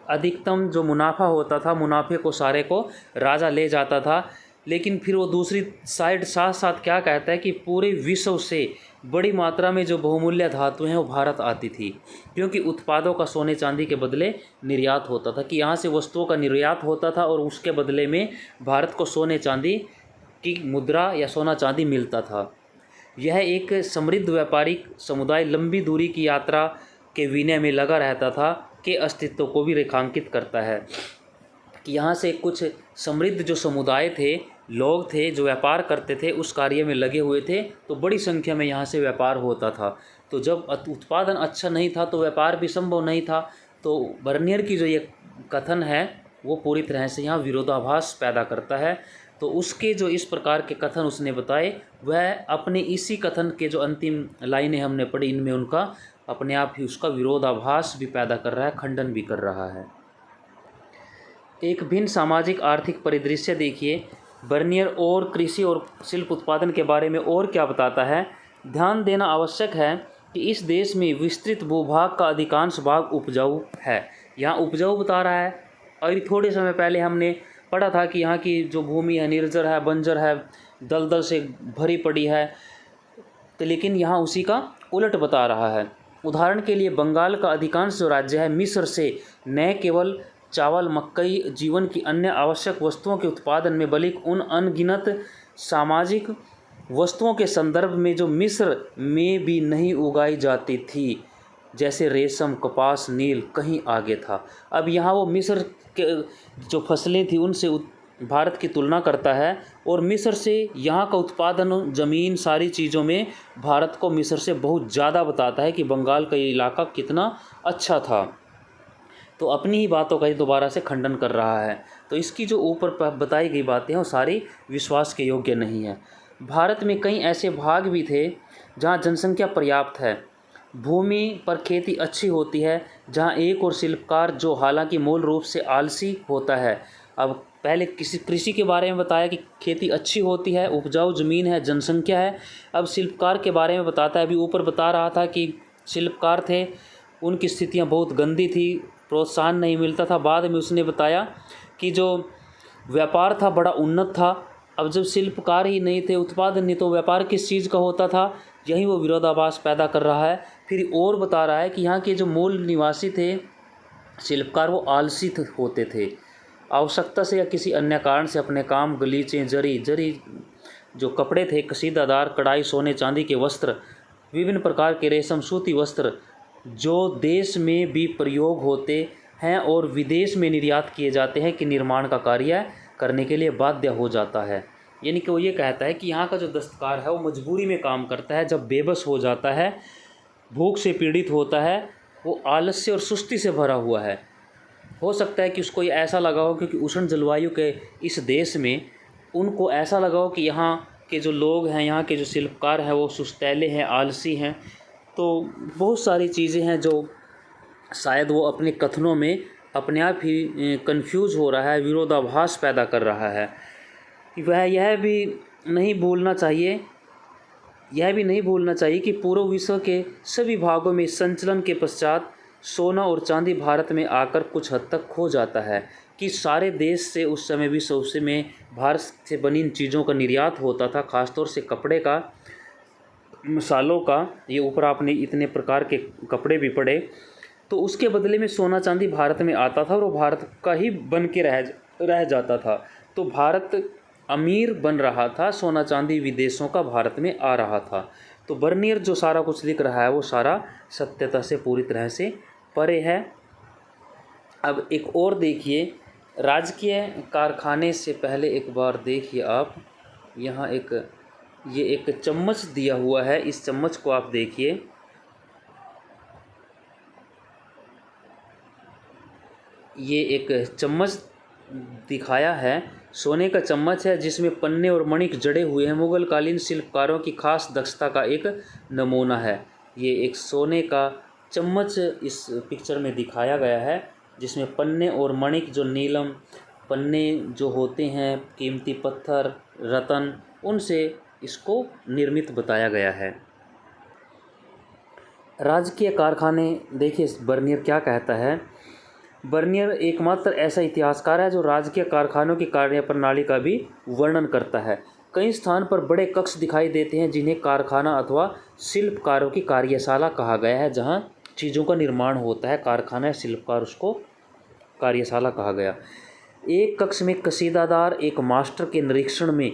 अधिकतम जो मुनाफा होता था, मुनाफे को सारे को राजा ले जाता था। लेकिन फिर वो दूसरी साइड साथ साथ क्या कहता है कि पूरे विश्व से बड़ी मात्रा में जो बहुमूल्य धातुएं हैं वो भारत आती थी, क्योंकि उत्पादों का सोने चांदी के बदले निर्यात होता था, कि यहाँ से वस्तुओं का निर्यात होता था और उसके बदले में भारत को सोने चांदी की मुद्रा या सोना चांदी मिलता था। यह एक समृद्ध व्यापारिक समुदाय लंबी दूरी की यात्रा के विनय में लगा रहता था के अस्तित्व को भी रेखांकित करता है कि यहाँ से कुछ समृद्ध जो समुदाय थे, लोग थे जो व्यापार करते थे, उस कार्य में लगे हुए थे, तो बड़ी संख्या में यहाँ से व्यापार होता था। तो जब उत्पादन अच्छा नहीं था तो व्यापार भी संभव नहीं था। तो बर्नियर की जो ये कथन है वो पूरी तरह से यहाँ विरोधाभास पैदा करता है। तो उसके जो इस प्रकार के कथन उसने बताए, वह अपने इसी कथन के जो अंतिम लाइनें हमने पढ़ी, इनमें उनका अपने आप ही उसका विरोधाभास भी पैदा कर रहा है, खंडन भी कर रहा है। एक भिन्न सामाजिक आर्थिक परिदृश्य देखिए, बर्नियर और कृषि और शिल्प उत्पादन के बारे में और क्या बताता है। ध्यान देना आवश्यक है कि इस देश में विस्तृत भूभाग का अधिकांश भाग उपजाऊ है। यहाँ उपजाऊ बता रहा है, और थोड़े समय पहले हमने पढ़ा था कि यहाँ की जो भूमि है निर्जर है, बंजर है, दलदल से भरी पड़ी है। तो लेकिन यहाँ उसी का उलट बता रहा है। उदाहरण के लिए बंगाल का अधिकांश जो राज्य है, मिस्र से न केवल चावल, मकई, जीवन की अन्य आवश्यक वस्तुओं के उत्पादन में, बल्कि उन अनगिनत सामाजिक वस्तुओं के संदर्भ में जो मिस्र में भी नहीं उगाई जाती थी, जैसे रेशम, कपास, नील, कहीं आगे था। अब यहाँ वो मिस्र के जो फसलें थी उनसे भारत की तुलना करता है, और मिस्र से यहाँ का उत्पादन, ज़मीन, सारी चीज़ों में भारत को मिस्र से बहुत ज़्यादा बताता है कि बंगाल का ये इलाका कितना अच्छा था। तो अपनी ही बातों का ये दोबारा से खंडन कर रहा है। तो इसकी जो ऊपर बताई गई बातें हैं वो सारी विश्वास के योग्य नहीं है। भारत में कई ऐसे भाग भी थे जहाँ जनसंख्या पर्याप्त है, भूमि पर खेती अच्छी होती है, जहाँ एक और शिल्पकार जो हालांकि मूल रूप से आलसी होता है। अब पहले कृषि के बारे में बताया कि खेती अच्छी होती है, उपजाऊ ज़मीन है, जनसंख्या है। अब शिल्पकार के बारे में बताता है। अभी ऊपर बता रहा था कि शिल्पकार थे, उनकी स्थितियाँ बहुत गंदी थी, प्रोत्साहन नहीं मिलता था। बाद में उसने बताया कि जो व्यापार था बड़ा उन्नत था। अब जब शिल्पकार ही नहीं थे, उत्पादन नहीं, तो व्यापार किस चीज़ का होता था? यही वो विरोधाभास पैदा कर रहा है। फिर और बता रहा है कि यहाँ के जो मूल निवासी थे शिल्पकार, वो आलसी होते थे, आवश्यकता से या किसी अन्य कारण से अपने काम, गलीचे, जरी जो कपड़े थे, कसीदादार कढ़ाई, सोने चांदी के वस्त्र, विभिन्न प्रकार के रेशम, सूती वस्त्र जो देश में भी प्रयोग होते हैं और विदेश में निर्यात किए जाते हैं, कि निर्माण का कार्य करने के लिए बाध्य हो जाता है। यानी कि वो ये कहता है कि यहाँ का जो दस्तकार है वो मजबूरी में काम करता है, जब बेबस हो जाता है, भूख से पीड़ित होता है, वो आलस्य और सुस्ती से भरा हुआ है। हो सकता है कि उसको ये ऐसा लगा हो क्योंकि उष्ण जलवायु के इस देश में उनको ऐसा लगा हो कि यहाँ के जो लोग हैं, यहाँ के जो शिल्पकार हैं वो सुस्तैले हैं, आलसी हैं। तो बहुत सारी चीज़ें हैं जो शायद वो अपने कथनों में अपने आप ही कंफ्यूज हो रहा है, विरोधाभास पैदा कर रहा है। वह यह भी नहीं भूलना चाहिए कि पूर्व विश्व के सभी भागों में संचलन के पश्चात सोना और चांदी भारत में आकर कुछ हद तक खो जाता है, कि सारे देश से उस समय विश्व में भारत से बनी इन चीज़ों का निर्यात होता था, ख़ासतौर से कपड़े का, मसालों का। ये ऊपर आपने इतने प्रकार के कपड़े भी पढ़े। तो उसके बदले में सोना चांदी भारत में आता था और वो भारत का ही बन के रह जाता था। तो भारत अमीर बन रहा था, सोना चांदी विदेशों का भारत में आ रहा था। तो बर्नियर जो सारा कुछ लिख रहा है वो सारा सत्यता से पूरी तरह से परे है। अब एक और देखिए, राजकीय कारखाने से पहले एक बार देखिए आप, यहाँ ये एक चम्मच दिया हुआ है, इस चम्मच को आप देखिए। ये एक चम्मच दिखाया है, सोने का चम्मच है जिसमें पन्ने और मणिक जड़े हुए हैं। मुगल कालीन शिल्पकारों की खास दक्षता का एक नमूना है। ये एक सोने का चम्मच इस पिक्चर में दिखाया गया है, जिसमें पन्ने और मणिक, जो नीलम पन्ने जो होते हैं, कीमती पत्थर, रतन, उनसे इसको निर्मित बताया गया है। राजकीय कारखाने, देखिए बर्नियर क्या कहता है। बर्नियर एकमात्र ऐसा इतिहासकार है जो राजकीय कारखानों की कार्यप्रणाली का भी वर्णन करता है। कई स्थान पर बड़े कक्ष दिखाई देते हैं जिन्हें कारखाना अथवा शिल्पकारों की कार्यशाला कहा गया है, जहां चीज़ों का निर्माण होता है। कारखाना या शिल्पकार, उसको कार्यशाला कहा गया। एक कक्ष में कसीदादार एक मास्टर के निरीक्षण में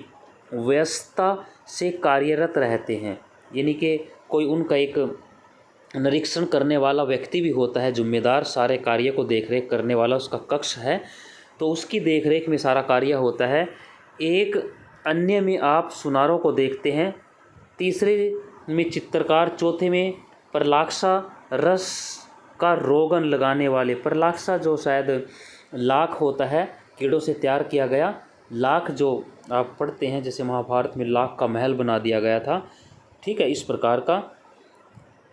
व्यस्तता से कार्यरत रहते हैं, यानी कि कोई उनका एक निरीक्षण करने वाला व्यक्ति भी होता है, जिम्मेदार, सारे कार्य को देखरेख करने वाला उसका कक्ष है, तो उसकी देखरेख में सारा कार्य होता है। एक अन्य में आप सुनारों को देखते हैं, तीसरे में चित्रकार, चौथे में परलाक्सा रस का रोगन लगाने वाले। परलाक्सा जो शायद लाख होता है, कीड़ों से तैयार किया गया लाख, जो आप पढ़ते हैं जैसे महाभारत में लाख का महल बना दिया गया था, ठीक है, इस प्रकार का।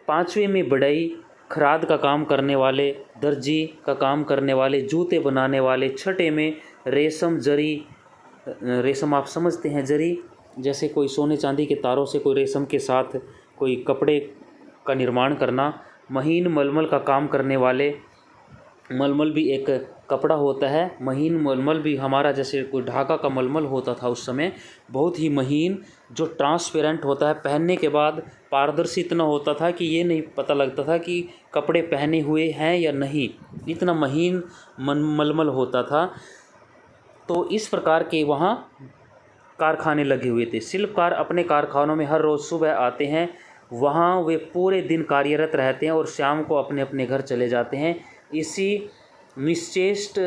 पाँचवें में बढ़ई, खराद का काम करने वाले, दर्जी का काम करने वाले, जूते बनाने वाले। छठे में रेशम, जरी, रेशम आप समझते हैं, जरी जैसे कोई सोने चांदी के तारों से कोई रेशम के साथ कोई कपड़े का निर्माण करना। महीन, मलमल का काम करने वाले, मलमल भी एक कपड़ा होता है। महीन मलमल भी हमारा जैसे कोई ढाका का मलमल होता था उस समय, बहुत ही महीन, जो ट्रांसपेरेंट होता है, पहनने के बाद पारदर्शी इतना होता था कि ये नहीं पता लगता था कि कपड़े पहने हुए हैं या नहीं, इतना महीन मलमल होता था। तो इस प्रकार के वहाँ कारखाने लगे हुए थे। शिल्पकार अपने कारखानों में हर रोज़ सुबह आते हैं, वहाँ वे पूरे दिन कार्यरत रहते हैं और शाम को अपने अपने घर चले जाते हैं। इसी निश्चेष्ट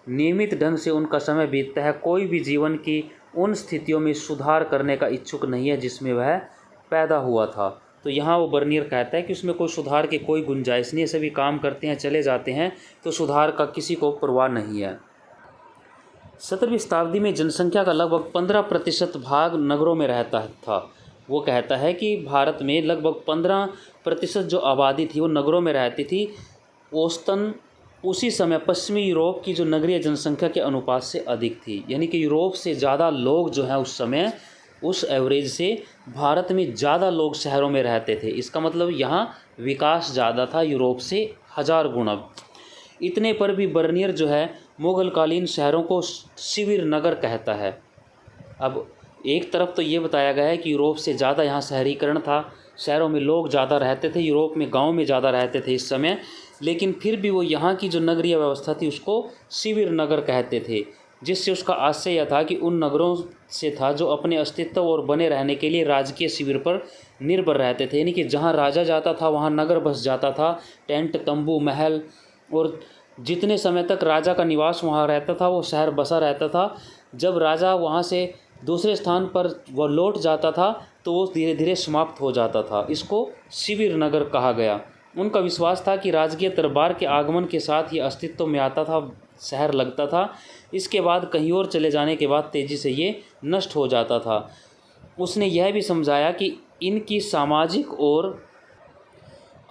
नियमित ढंग से उनका समय बीतता है। कोई भी जीवन की उन स्थितियों में सुधार करने का इच्छुक नहीं है जिसमें वह पैदा हुआ था। तो यहाँ वो बर्नियर कहता है कि उसमें कोई सुधार की कोई गुंजाइश नहीं है, सभी काम करते हैं, चले जाते हैं, तो सुधार का किसी को परवाह नहीं है। 17वीं शताब्दी में जनसंख्या का लगभग 15% भाग नगरों में रहता था। वो कहता है कि भारत में लगभग 15% जो आबादी थी वो नगरों में रहती थी। औसतन उसी समय पश्चिमी यूरोप की जो नगरीय जनसंख्या के अनुपात से अधिक थी, यानी कि यूरोप से ज़्यादा लोग जो हैं उस समय, उस एवरेज से भारत में ज़्यादा लोग शहरों में रहते थे। इसका मतलब यहाँ विकास ज़्यादा था यूरोप से 1000 गुना। इतने पर भी बर्नियर जो है मुगलकालीन शहरों को शिविर नगर कहता है। अब एक तरफ तो ये बताया गया है कि यूरोप से ज़्यादा यहाँ शहरीकरण था, शहरों में लोग ज़्यादा रहते थे, यूरोप में गांव में ज़्यादा रहते थे इस समय, लेकिन फिर भी वो यहाँ की जो नगरीय व्यवस्था थी उसको शिविर नगर कहते थे, जिससे उसका आशय यह था कि उन नगरों से था जो अपने अस्तित्व और बने रहने के लिए राजकीय शिविर पर निर्भर रहते थे, यानी कि जहाँ राजा जाता था वहाँ नगर बस जाता था, टेंट, तंबू, महल, और जितने समय तक राजा का निवास वहाँ रहता था वो शहर बसा रहता था। जब राजा वहाँ से दूसरे स्थान पर वह लौट जाता था तो वो धीरे धीरे समाप्त हो जाता था। इसको शिविर नगर कहा गया। उनका विश्वास था कि राजकीय दरबार के आगमन के साथ ही अस्तित्व में आता था, शहर लगता था, इसके बाद कहीं और चले जाने के बाद तेज़ी से ये नष्ट हो जाता था। उसने यह भी समझाया कि इनकी सामाजिक और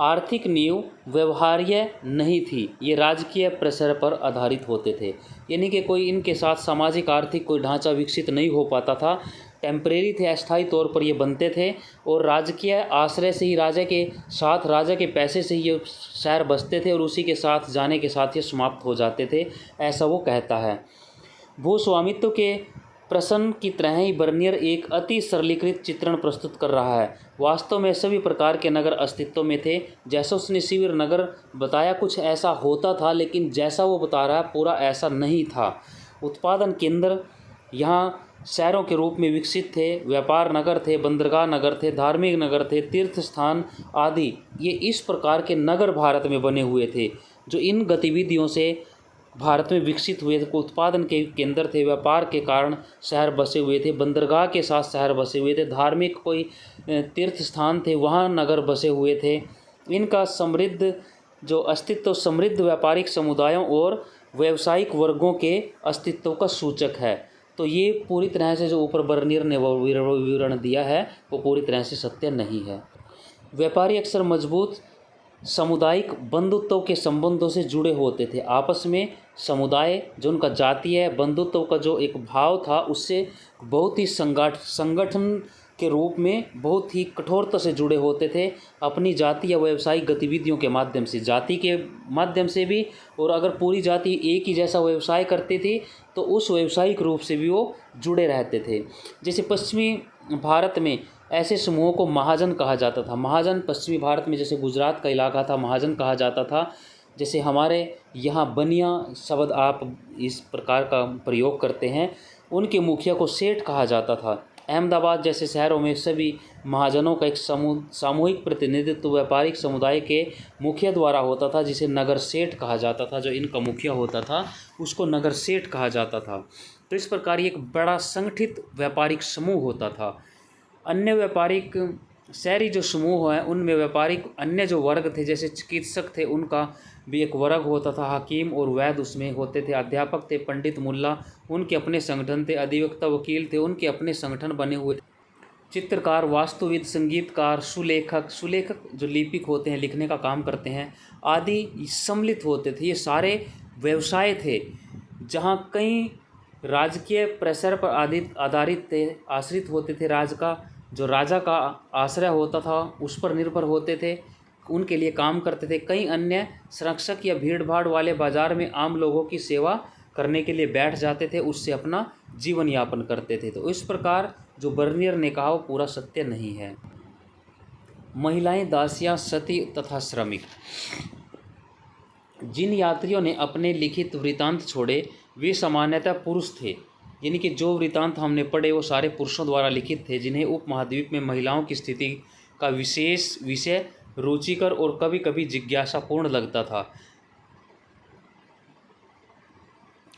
आर्थिक नींव व्यवहार्य नहीं थी, ये राजकीय प्रेशर पर आधारित होते थे। यानी कि कोई इनके साथ सामाजिक आर्थिक कोई ढांचा विकसित नहीं हो पाता था, टेम्परेरी थे, अस्थायी तौर पर ये बनते थे और राजकीय आश्रय से ही, राजा के साथ, राजा के पैसे से ही ये शहर बसते थे और उसी के साथ जाने के साथ ये समाप्त हो जाते थे, ऐसा वो कहता है। भूस्वामित्व के प्रश्न की तरह ही बर्नियर एक अति सरलीकृत चित्रण प्रस्तुत कर रहा है। वास्तव में सभी प्रकार के नगर अस्तित्व में थे। जैसा उसने शिविर नगर बताया कुछ ऐसा होता था, लेकिन जैसा वो बता रहा है पूरा ऐसा नहीं था। उत्पादन केंद्र यहाँ शहरों के रूप में विकसित थे, व्यापार नगर थे, बंदरगाह नगर थे, धार्मिक नगर थे, तीर्थ स्थान आदि, ये इस प्रकार के नगर भारत में बने हुए थे जो इन गतिविधियों से भारत में विकसित हुए थे। उत्पादन के केंद्र थे, व्यापार के कारण शहर बसे हुए थे, बंदरगाह के साथ शहर बसे हुए थे, धार्मिक कोई तीर्थ स्थान थे वहाँ नगर बसे हुए थे। इनका समृद्ध जो अस्तित्व समृद्ध व्यापारिक समुदायों और व्यावसायिक वर्गों के अस्तित्व का सूचक है। तो ये पूरी तरह से जो ऊपर बर्नियर ने विवरण दिया है वो पूरी तरह से सत्य नहीं है। व्यापारी अक्सर मजबूत सामुदायिक बंधुत्व के संबंधों से जुड़े होते थे। आपस में समुदाय जो उनका जातीय बंधुत्व का जो एक भाव था उससे बहुत ही संगठन के रूप में बहुत ही कठोरता से जुड़े होते थे, अपनी जाति या व्यावसायिक गतिविधियों के माध्यम से, जाति के माध्यम से भी, और अगर पूरी जाति एक ही जैसा व्यवसाय करती थी तो उस व्यावसायिक रूप से भी वो जुड़े रहते थे। जैसे पश्चिमी भारत में ऐसे समूहों को महाजन कहा जाता था। महाजन पश्चिमी भारत में जैसे गुजरात का इलाका था, महाजन कहा जाता था। जैसे हमारे यहाँ बनिया शब्द आप इस प्रकार का प्रयोग करते हैं, उनके मुखिया को सेठ कहा जाता था। अहमदाबाद जैसे शहरों में सभी महाजनों का एक सामूहिक प्रतिनिधित्व व्यापारिक समुदाय के मुखिया द्वारा होता था, जिसे नगर सेठ कहा जाता था। जो इनका मुखिया होता था उसको नगर सेठ कहा जाता था। तो इस प्रकार एक बड़ा संगठित व्यापारिक समूह होता था। अन्य व्यापारिक शहरी जो समूह हैं उनमें व्यापारिक अन्य जो वर्ग थे, जैसे चिकित्सक थे उनका भी एक वर्ग होता था, हकीम और वैद्य उसमें होते थे, अध्यापक थे, पंडित मुल्ला उनके अपने संगठन थे, अधिवक्ता वकील थे उनके अपने संगठन बने हुए थे, चित्रकार, वास्तुविद, संगीतकार, सुलेखक जो लिपिक होते हैं, लिखने का काम करते हैं आदि सम्मिलित होते थे। ये सारे व्यवसाय थे जहाँ कई राजकीय प्रेशर पर आधारित थे, आश्रित होते थे। जो राजा का आश्रय होता था उस पर निर्भर होते थे, उनके लिए काम करते थे। कई अन्य संरक्षक या भीड़ भाड़ वाले बाजार में आम लोगों की सेवा करने के लिए बैठ जाते थे, उससे अपना जीवन यापन करते थे। तो इस प्रकार जो बर्नियर ने कहा वो पूरा सत्य नहीं है। महिलाएं, दासियां, सती तथा श्रमिक। जिन यात्रियों ने अपने लिखित वृतांत छोड़े वे सामान्यतः पुरुष थे, यानी कि जो वृतांत हमने पढ़े वो सारे पुरुषों द्वारा लिखित थे, जिन्हें उपमहाद्वीप में महिलाओं की स्थिति का विशेष विषय रुचिकर और कभी कभी जिज्ञासापूर्ण लगता था।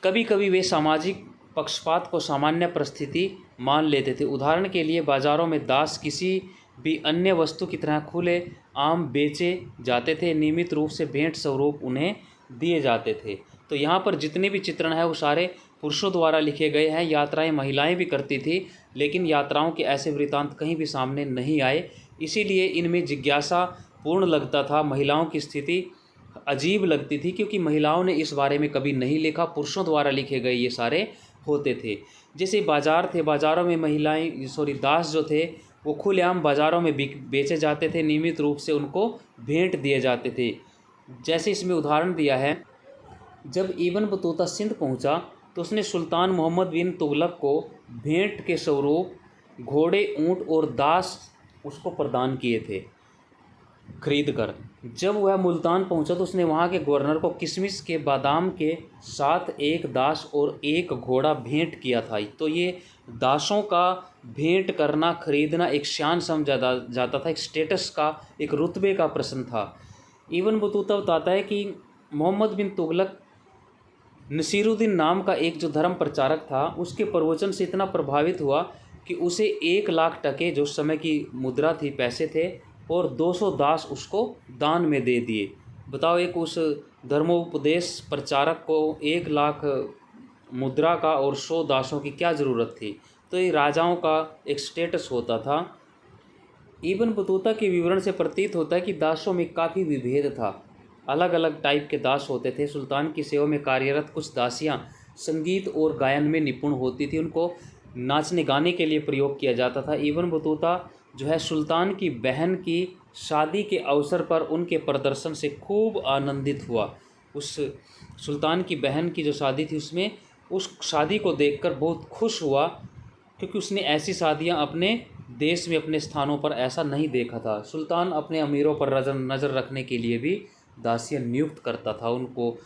कभी कभी वे सामाजिक पक्षपात को सामान्य परिस्थिति मान लेते थे। उदाहरण के लिए बाजारों में दास किसी भी अन्य वस्तु की तरह खुले आम बेचे जाते थे, नियमित रूप से भेंट स्वरूप उन्हें दिए जाते थे। तो यहाँ पर जितने भी चित्रण है वो सारे पुरुषों द्वारा लिखे गए हैं। यात्राएं महिलाएं भी करती थी, लेकिन यात्राओं के ऐसे वृतांत कहीं भी सामने नहीं आए, इसीलिए इनमें जिज्ञासा पूर्ण लगता था। महिलाओं की स्थिति अजीब लगती थी क्योंकि महिलाओं ने इस बारे में कभी नहीं लिखा, पुरुषों द्वारा लिखे गए ये सारे होते थे। जैसे बाजार थे, बाज़ारों में दास जो थे वो खुलेआम बाज़ारों में बेचे जाते थे, नियमित रूप से उनको भेंट दिए जाते थे। जैसे इसमें उदाहरण दिया है, जब इब्न बतूता सिंध पहुंचा तो उसने सुल्तान मोहम्मद बिन तुगलक को भेंट के स्वरूप घोड़े, ऊंट और दास उसको प्रदान किए थे खरीद कर। जब वह मुल्तान पहुंचा तो उसने वहां के गवर्नर को किशमिश के बादाम के साथ एक दास और एक घोड़ा भेंट किया था। तो ये दासों का भेंट करना, खरीदना एक शान समझा जाता था, एक स्टेटस का, एक रुतबे का प्रश्न था। इब्न बतूता बताता है कि मोहम्मद बिन तुगलक नसीरुद्दीन नाम का एक जो धर्म प्रचारक था उसके प्रवचन से इतना प्रभावित हुआ कि उसे 1,00,000 टके जो उस समय की मुद्रा थी, पैसे थे, और 200 दास उसको दान में दे दिए। बताओ, एक उस धर्मोपदेश प्रचारक को 1,00,000 मुद्रा का और 100 दासों की क्या ज़रूरत थी। तो ये राजाओं का एक स्टेटस होता था। इब्न बतूता के विवरण से प्रतीत होता है कि दासों में काफ़ी विभेद था। अलग अलग टाइप के दास होते थे। सुल्तान की सेवा में कार्यरत कुछ दासियां संगीत और गायन में निपुण होती थी, उनको नाचने गाने के लिए प्रयोग किया जाता था। इब्न बतूता जो है सुल्तान की बहन की शादी के अवसर पर उनके प्रदर्शन से खूब आनंदित हुआ। उस सुल्तान की बहन की जो शादी थी उसमें उस शादी को देखकर बहुत खुश हुआ, क्योंकि उसने ऐसी शादियां अपने देश में अपने स्थानों पर ऐसा नहीं देखा था। सुल्तान अपने अमीरों पर नज़र रखने के लिए भी दासियां नियुक्त करता था, उनको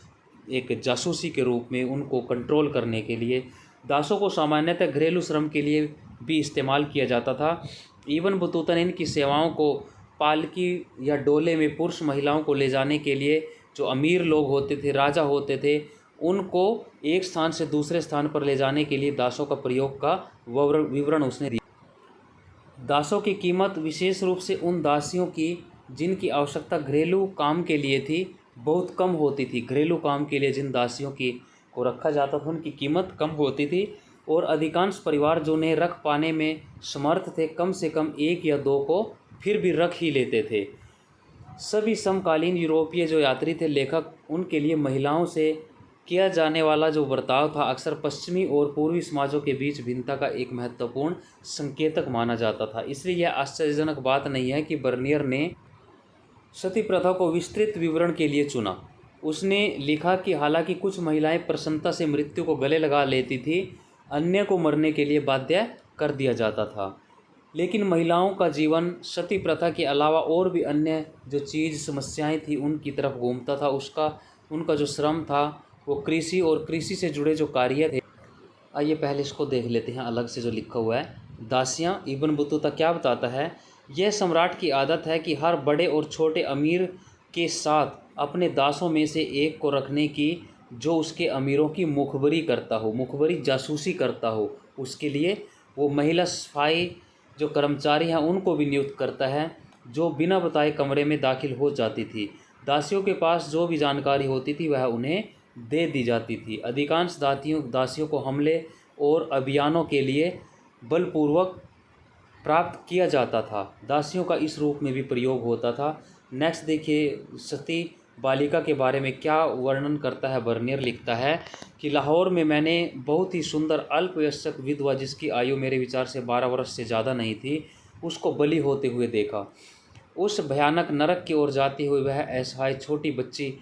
एक जासूसी के रूप में उनको कंट्रोल करने के लिए। दासों को सामान्यतः घरेलू श्रम के लिए भी इस्तेमाल किया जाता था। इब्न बतूता ने इनकी सेवाओं को पालकी या डोले में पुरुष महिलाओं को ले जाने के लिए, जो अमीर लोग होते थे, राजा होते थे, उनको एक स्थान से दूसरे स्थान पर ले जाने के लिए दासों का प्रयोग का विवरण उसने दिया। दासों की कीमत विशेष रूप से उन दासियों की जिनकी आवश्यकता घरेलू काम के लिए थी बहुत कम होती थी। घरेलू काम के लिए जिन दासियों की को रखा जाता था उनकी कीमत कम होती थी, और अधिकांश परिवार जो उन्हें रख पाने में समर्थ थे कम से कम एक या दो को फिर भी रख ही लेते थे। सभी समकालीन यूरोपीय जो यात्री थे, लेखक, उनके लिए महिलाओं से किया जाने वाला जो बर्ताव था अक्सर पश्चिमी और पूर्वी समाजों के बीच भिन्नता का एक महत्वपूर्ण संकेतक माना जाता था। इसलिए यह आश्चर्यजनक बात नहीं है कि बर्नियर ने सती प्रथा को विस्तृत विवरण के लिए चुना। उसने लिखा कि हालांकि कुछ महिलाएं प्रसन्नता से मृत्यु को गले लगा लेती थी, अन्य को मरने के लिए बाध्य कर दिया जाता था, लेकिन महिलाओं का जीवन सती प्रथा के अलावा और भी अन्य जो चीज़ समस्याएं थी उनकी तरफ घूमता था। उनका जो श्रम था वो कृषि और कृषि से जुड़े जो कार्य थे। आइए पहले इसको देख लेते हैं अलग से जो लिखा हुआ है। दासियां, इब्न बतूता क्या बताता है, यह सम्राट की आदत है कि हर बड़े और छोटे अमीर के साथ अपने दासों में से एक को रखने की जो उसके अमीरों की मुखबरी करता हो, मुखबरी जासूसी करता हो। उसके लिए वो महिला सफाई जो कर्मचारी हैं उनको भी नियुक्त करता है, जो बिना बताए कमरे में दाखिल हो जाती थी। दासियों के पास जो भी जानकारी होती थी वह उन्हें दे दी जाती थी। अधिकांश दासियों को हमले और अभियानों के लिए बलपूर्वक प्राप्त किया जाता था। दासियों का इस रूप में भी प्रयोग होता था। नेक्स्ट देखिए, सती बालिका के बारे में क्या वर्णन करता है। बर्नियर लिखता है कि लाहौर में मैंने बहुत ही सुंदर अल्पवयस्क विधवा जिसकी आयु मेरे विचार से 12 वर्ष से ज़्यादा नहीं थी, उसको बलि होते हुए देखा। उस भयानक नरक की ओर जाती हुई वह असहाय छोटी बच्ची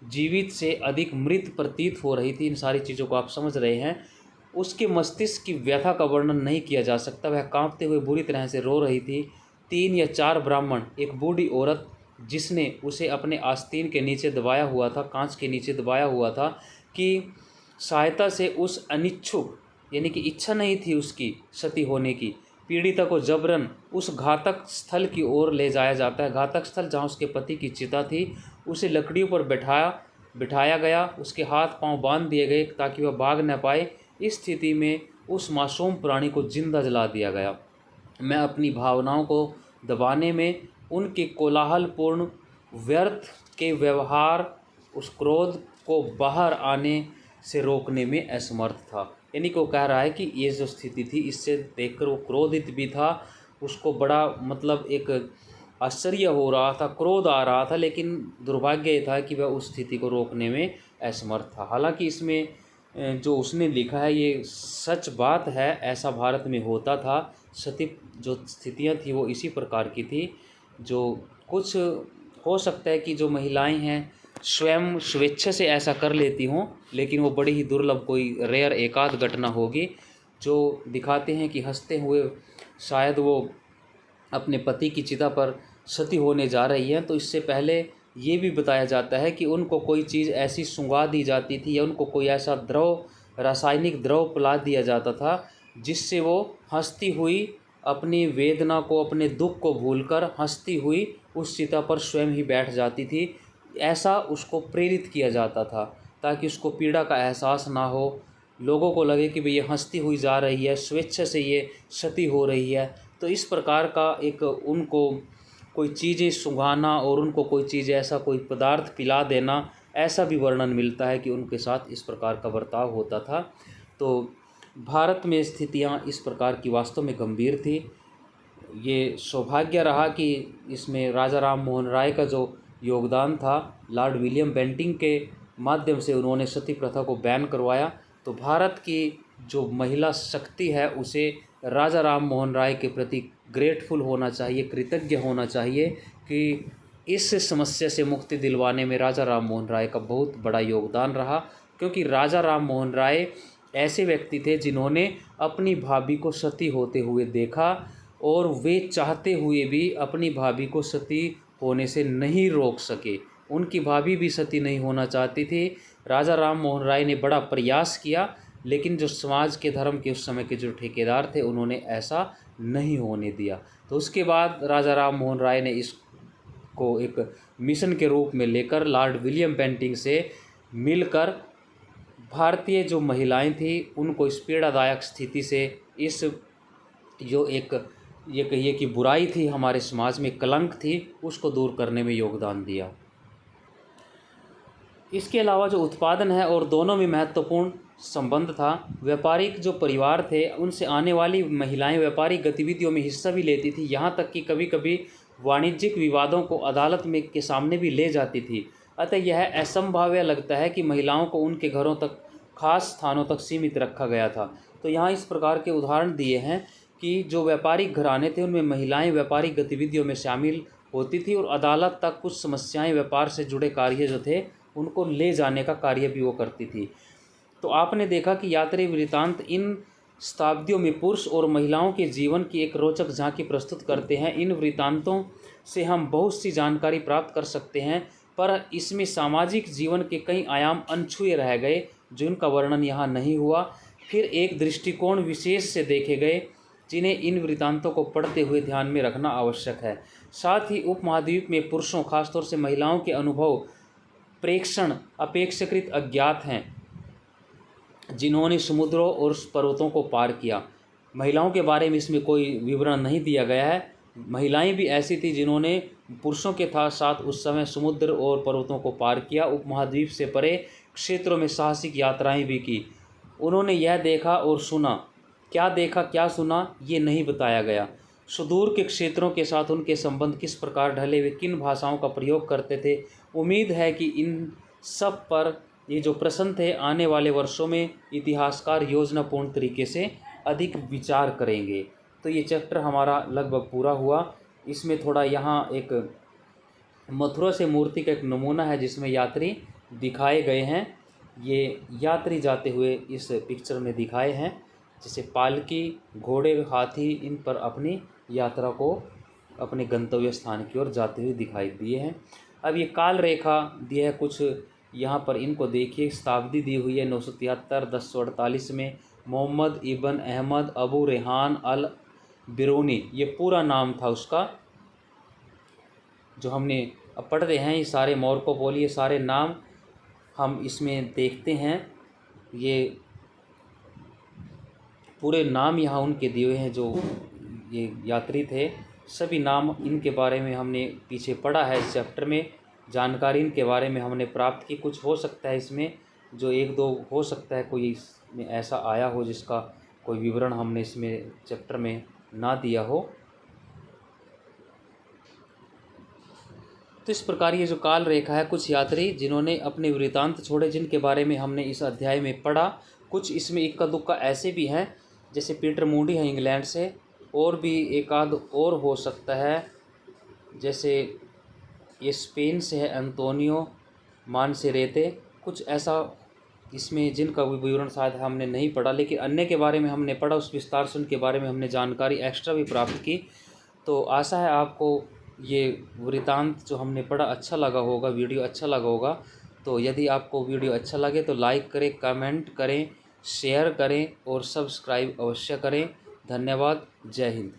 जीवित से अधिक मृत प्रतीत हो रही थी। इन सारी चीज़ों को आप समझ रहे हैं। उसके मस्तिष्क की व्यथा का वर्णन नहीं किया जा सकता। वह कांपते हुए बुरी तरह से रो रही थी। 3 या 4 ब्राह्मण, एक बूढ़ी औरत जिसने उसे अपने आस्तीन के नीचे दबाया हुआ था, कांच के नीचे दबाया हुआ था, कि सहायता से उस अनिच्छुक, यानी कि इच्छा नहीं थी उसकी सती होने की, पीड़िता को जबरन उस घातक स्थल की ओर ले जाया जाता है। घातक स्थल जहाँ उसके पति की चिता थी। उसे लकड़ियों पर बिठाया गया, उसके हाथ पांव बांध दिए गए ताकि वह भाग न पाए। इस स्थिति में उस मासूम प्राणी को जिंदा जला दिया गया। मैं अपनी भावनाओं को दबाने में, उनके कोलाहलपूर्ण व्यर्थ के व्यवहार, उस क्रोध को बाहर आने से रोकने में असमर्थ था। यानी कि वो कह रहा है कि ये जो स्थिति थी इससे देखकर वो क्रोधित भी था, उसको बड़ा मतलब एक आश्चर्य हो रहा था, क्रोध आ रहा था, लेकिन दुर्भाग्य ये था कि वह उस स्थिति को रोकने में असमर्थ था। हालांकि इसमें जो उसने लिखा है ये सच बात है, ऐसा भारत में होता था। सती जो स्थितियां थी वो इसी प्रकार की थी। जो कुछ हो सकता है कि जो महिलाएं हैं स्वयं स्वेच्छा से ऐसा कर लेती हों, लेकिन वो बड़ी ही दुर्लभ, कोई रेयर एकाध घटना होगी जो दिखाते हैं कि हंसते हुए शायद वो अपने पति की चिता पर सती होने जा रही हैं। तो इससे पहले ये भी बताया जाता है कि उनको कोई चीज़ ऐसी सुंघा दी जाती थी या उनको कोई ऐसा द्रव, रासायनिक द्रव पिला दिया जाता था जिससे वो हंसती हुई अपनी वेदना को, अपने दुख को भूलकर हंसती हुई उस चिता पर स्वयं ही बैठ जाती थी। ऐसा उसको प्रेरित किया जाता था ताकि उसको पीड़ा का एहसास ना हो, लोगों को लगे कि भाई ये हंसती हुई जा रही है, स्वेच्छा से ये सती हो रही है। तो इस प्रकार का एक उनको कोई चीज़ें सुंघाना और उनको कोई चीज़ ऐसा कोई पदार्थ पिला देना, ऐसा भी वर्णन मिलता है कि उनके साथ इस प्रकार का बर्ताव होता था। तो भारत में स्थितियां इस प्रकार की वास्तव में गंभीर थी। ये सौभाग्य रहा कि इसमें राजा राम मोहन राय का जो योगदान था, लॉर्ड विलियम बेंटिंक के माध्यम से उन्होंने सती प्रथा को बैन करवाया। तो भारत की जो महिला शक्ति है उसे राजा राम मोहन राय के प्रति ग्रेटफुल होना चाहिए, कृतज्ञ होना चाहिए कि इस समस्या से मुक्ति दिलवाने में राजा राम मोहन राय का बहुत बड़ा योगदान रहा। क्योंकि राजा राम मोहन राय ऐसे व्यक्ति थे जिन्होंने अपनी भाभी को सती होते हुए देखा और वे चाहते हुए भी अपनी भाभी को सती होने से नहीं रोक सके। उनकी भाभी भी सती नहीं होना चाहती थी। राजा राम मोहन राय ने बड़ा प्रयास किया, लेकिन जो समाज के धर्म के उस समय के जो ठेकेदार थे उन्होंने ऐसा नहीं होने दिया। तो उसके बाद राजा राम मोहन राय ने इसको एक मिशन के रूप में लेकर लॉर्ड विलियम बेंटिंक से मिलकर भारतीय जो महिलाएं थी उनको इस पीड़ादायक स्थिति से, इस जो एक ये कहिए कि बुराई थी हमारे समाज में, कलंक थी, उसको दूर करने में योगदान दिया। इसके अलावा जो उत्पादन है और दोनों में महत्वपूर्ण संबंध था। व्यापारिक जो परिवार थे उनसे आने वाली महिलाएं व्यापारिक गतिविधियों में हिस्सा भी लेती थी, यहाँ तक कि कभी कभी वाणिज्यिक विवादों को अदालत में के सामने भी ले जाती थी। अतः यह असंभाव्य लगता है कि महिलाओं को उनके घरों तक, खास स्थानों तक सीमित रखा गया था। तो यहाँ इस प्रकार के उदाहरण दिए हैं कि जो व्यापारिक घराने थे उनमें महिलाएं व्यापारिक गतिविधियों में शामिल होती थी और अदालत तक कुछ समस्याएं, व्यापार से जुड़े कार्य जो थे उनको ले जाने का कार्य भी वो करती थी। तो आपने देखा कि यात्री वृत्तांत इन शताब्दियों में पुरुष और महिलाओं के जीवन की एक रोचक झांकी प्रस्तुत करते हैं। इन वृत्तांतों से हम बहुत सी जानकारी प्राप्त कर सकते हैं, पर इसमें सामाजिक जीवन के कई आयाम अनछुए रह गए जिनका वर्णन यहाँ नहीं हुआ। फिर एक दृष्टिकोण विशेष से देखे गए जिन्हें इन वृत्तांतों को पढ़ते हुए ध्यान में रखना आवश्यक है। साथ ही उपमहाद्वीप में पुरुषों, खासतौर से महिलाओं के अनुभव प्रेक्षण अपेक्षाकृत अज्ञात हैं, जिन्होंने समुद्रों और पर्वतों को पार किया। महिलाओं के बारे में इसमें कोई विवरण नहीं दिया गया है। महिलाएं भी ऐसी थी जिन्होंने पुरुषों के साथ उस समय समुद्र और पर्वतों को पार किया, उपमहाद्वीप से परे क्षेत्रों में साहसिक यात्राएं भी की। उन्होंने यह देखा और सुना, क्या देखा क्या सुना ये नहीं बताया गया। सुदूर के क्षेत्रों के साथ उनके संबंध किस प्रकार ढले, वे किन भाषाओं का प्रयोग करते थे। उम्मीद है कि इन सब पर ये जो प्रश्न थे आने वाले वर्षों में इतिहासकार योजनापूर्ण तरीके से अधिक विचार करेंगे। तो ये चैप्टर हमारा लगभग पूरा हुआ। इसमें थोड़ा यहाँ एक मथुरा से मूर्ति का एक नमूना है जिसमें यात्री दिखाए गए हैं। ये यात्री जाते हुए इस पिक्चर में दिखाए हैं, जैसे पालकी, घोड़े, हाथी, इन पर अपनी यात्रा को अपने गंतव्य स्थान की ओर जाते हुए दिखाई दिए हैं। अब ये काल रेखा दिया है कुछ, यहाँ पर इनको देखिए। शताब्दी दी हुई है 973, 1048 में मोहम्मद इब्न अहमद अबू रेहान अल बिरूनी, ये पूरा नाम था उसका। जो हमने अब पढ़ रहे हैं ये सारे मार्को पोलो, ये सारे नाम हम इसमें देखते हैं। ये पूरे नाम यहाँ उनके दिए हुए हैं जो ये यात्री थे, सभी नाम इनके बारे में हमने पीछे पढ़ा है। इस चैप्टर में जानकारी इनके बारे में हमने प्राप्त की। कुछ हो सकता है इसमें जो एक दो हो सकता है कोई इसमें ऐसा आया हो जिसका कोई विवरण हमने इसमें चैप्टर में ना दिया हो। तो इस प्रकार ये जो काल रेखा है, कुछ यात्री जिन्होंने अपने वृत्तांत छोड़े जिनके बारे में हमने इस अध्याय में पढ़ा। कुछ इसमें इक्का दुक्का ऐसे भी हैं, जैसे पीटर मूडी है इंग्लैंड से, और भी एक आध और हो सकता है, जैसे ये स्पेन से है एंटोनियो मानसेरेते। कुछ ऐसा इसमें जिनका विवरण शायद हमने नहीं पढ़ा, लेकिन अन्य के बारे में हमने पढ़ा, उस विस्तार से उनके बारे में हमने जानकारी एक्स्ट्रा भी प्राप्त की। तो आशा है आपको ये वृत्तांत जो हमने पढ़ा अच्छा लगा होगा, वीडियो अच्छा लगा होगा। तो यदि आपको वीडियो अच्छा लगे तो लाइक करें, कमेंट करें, शेयर करें और सब्सक्राइब अवश्य करें। धन्यवाद। जय हिंद।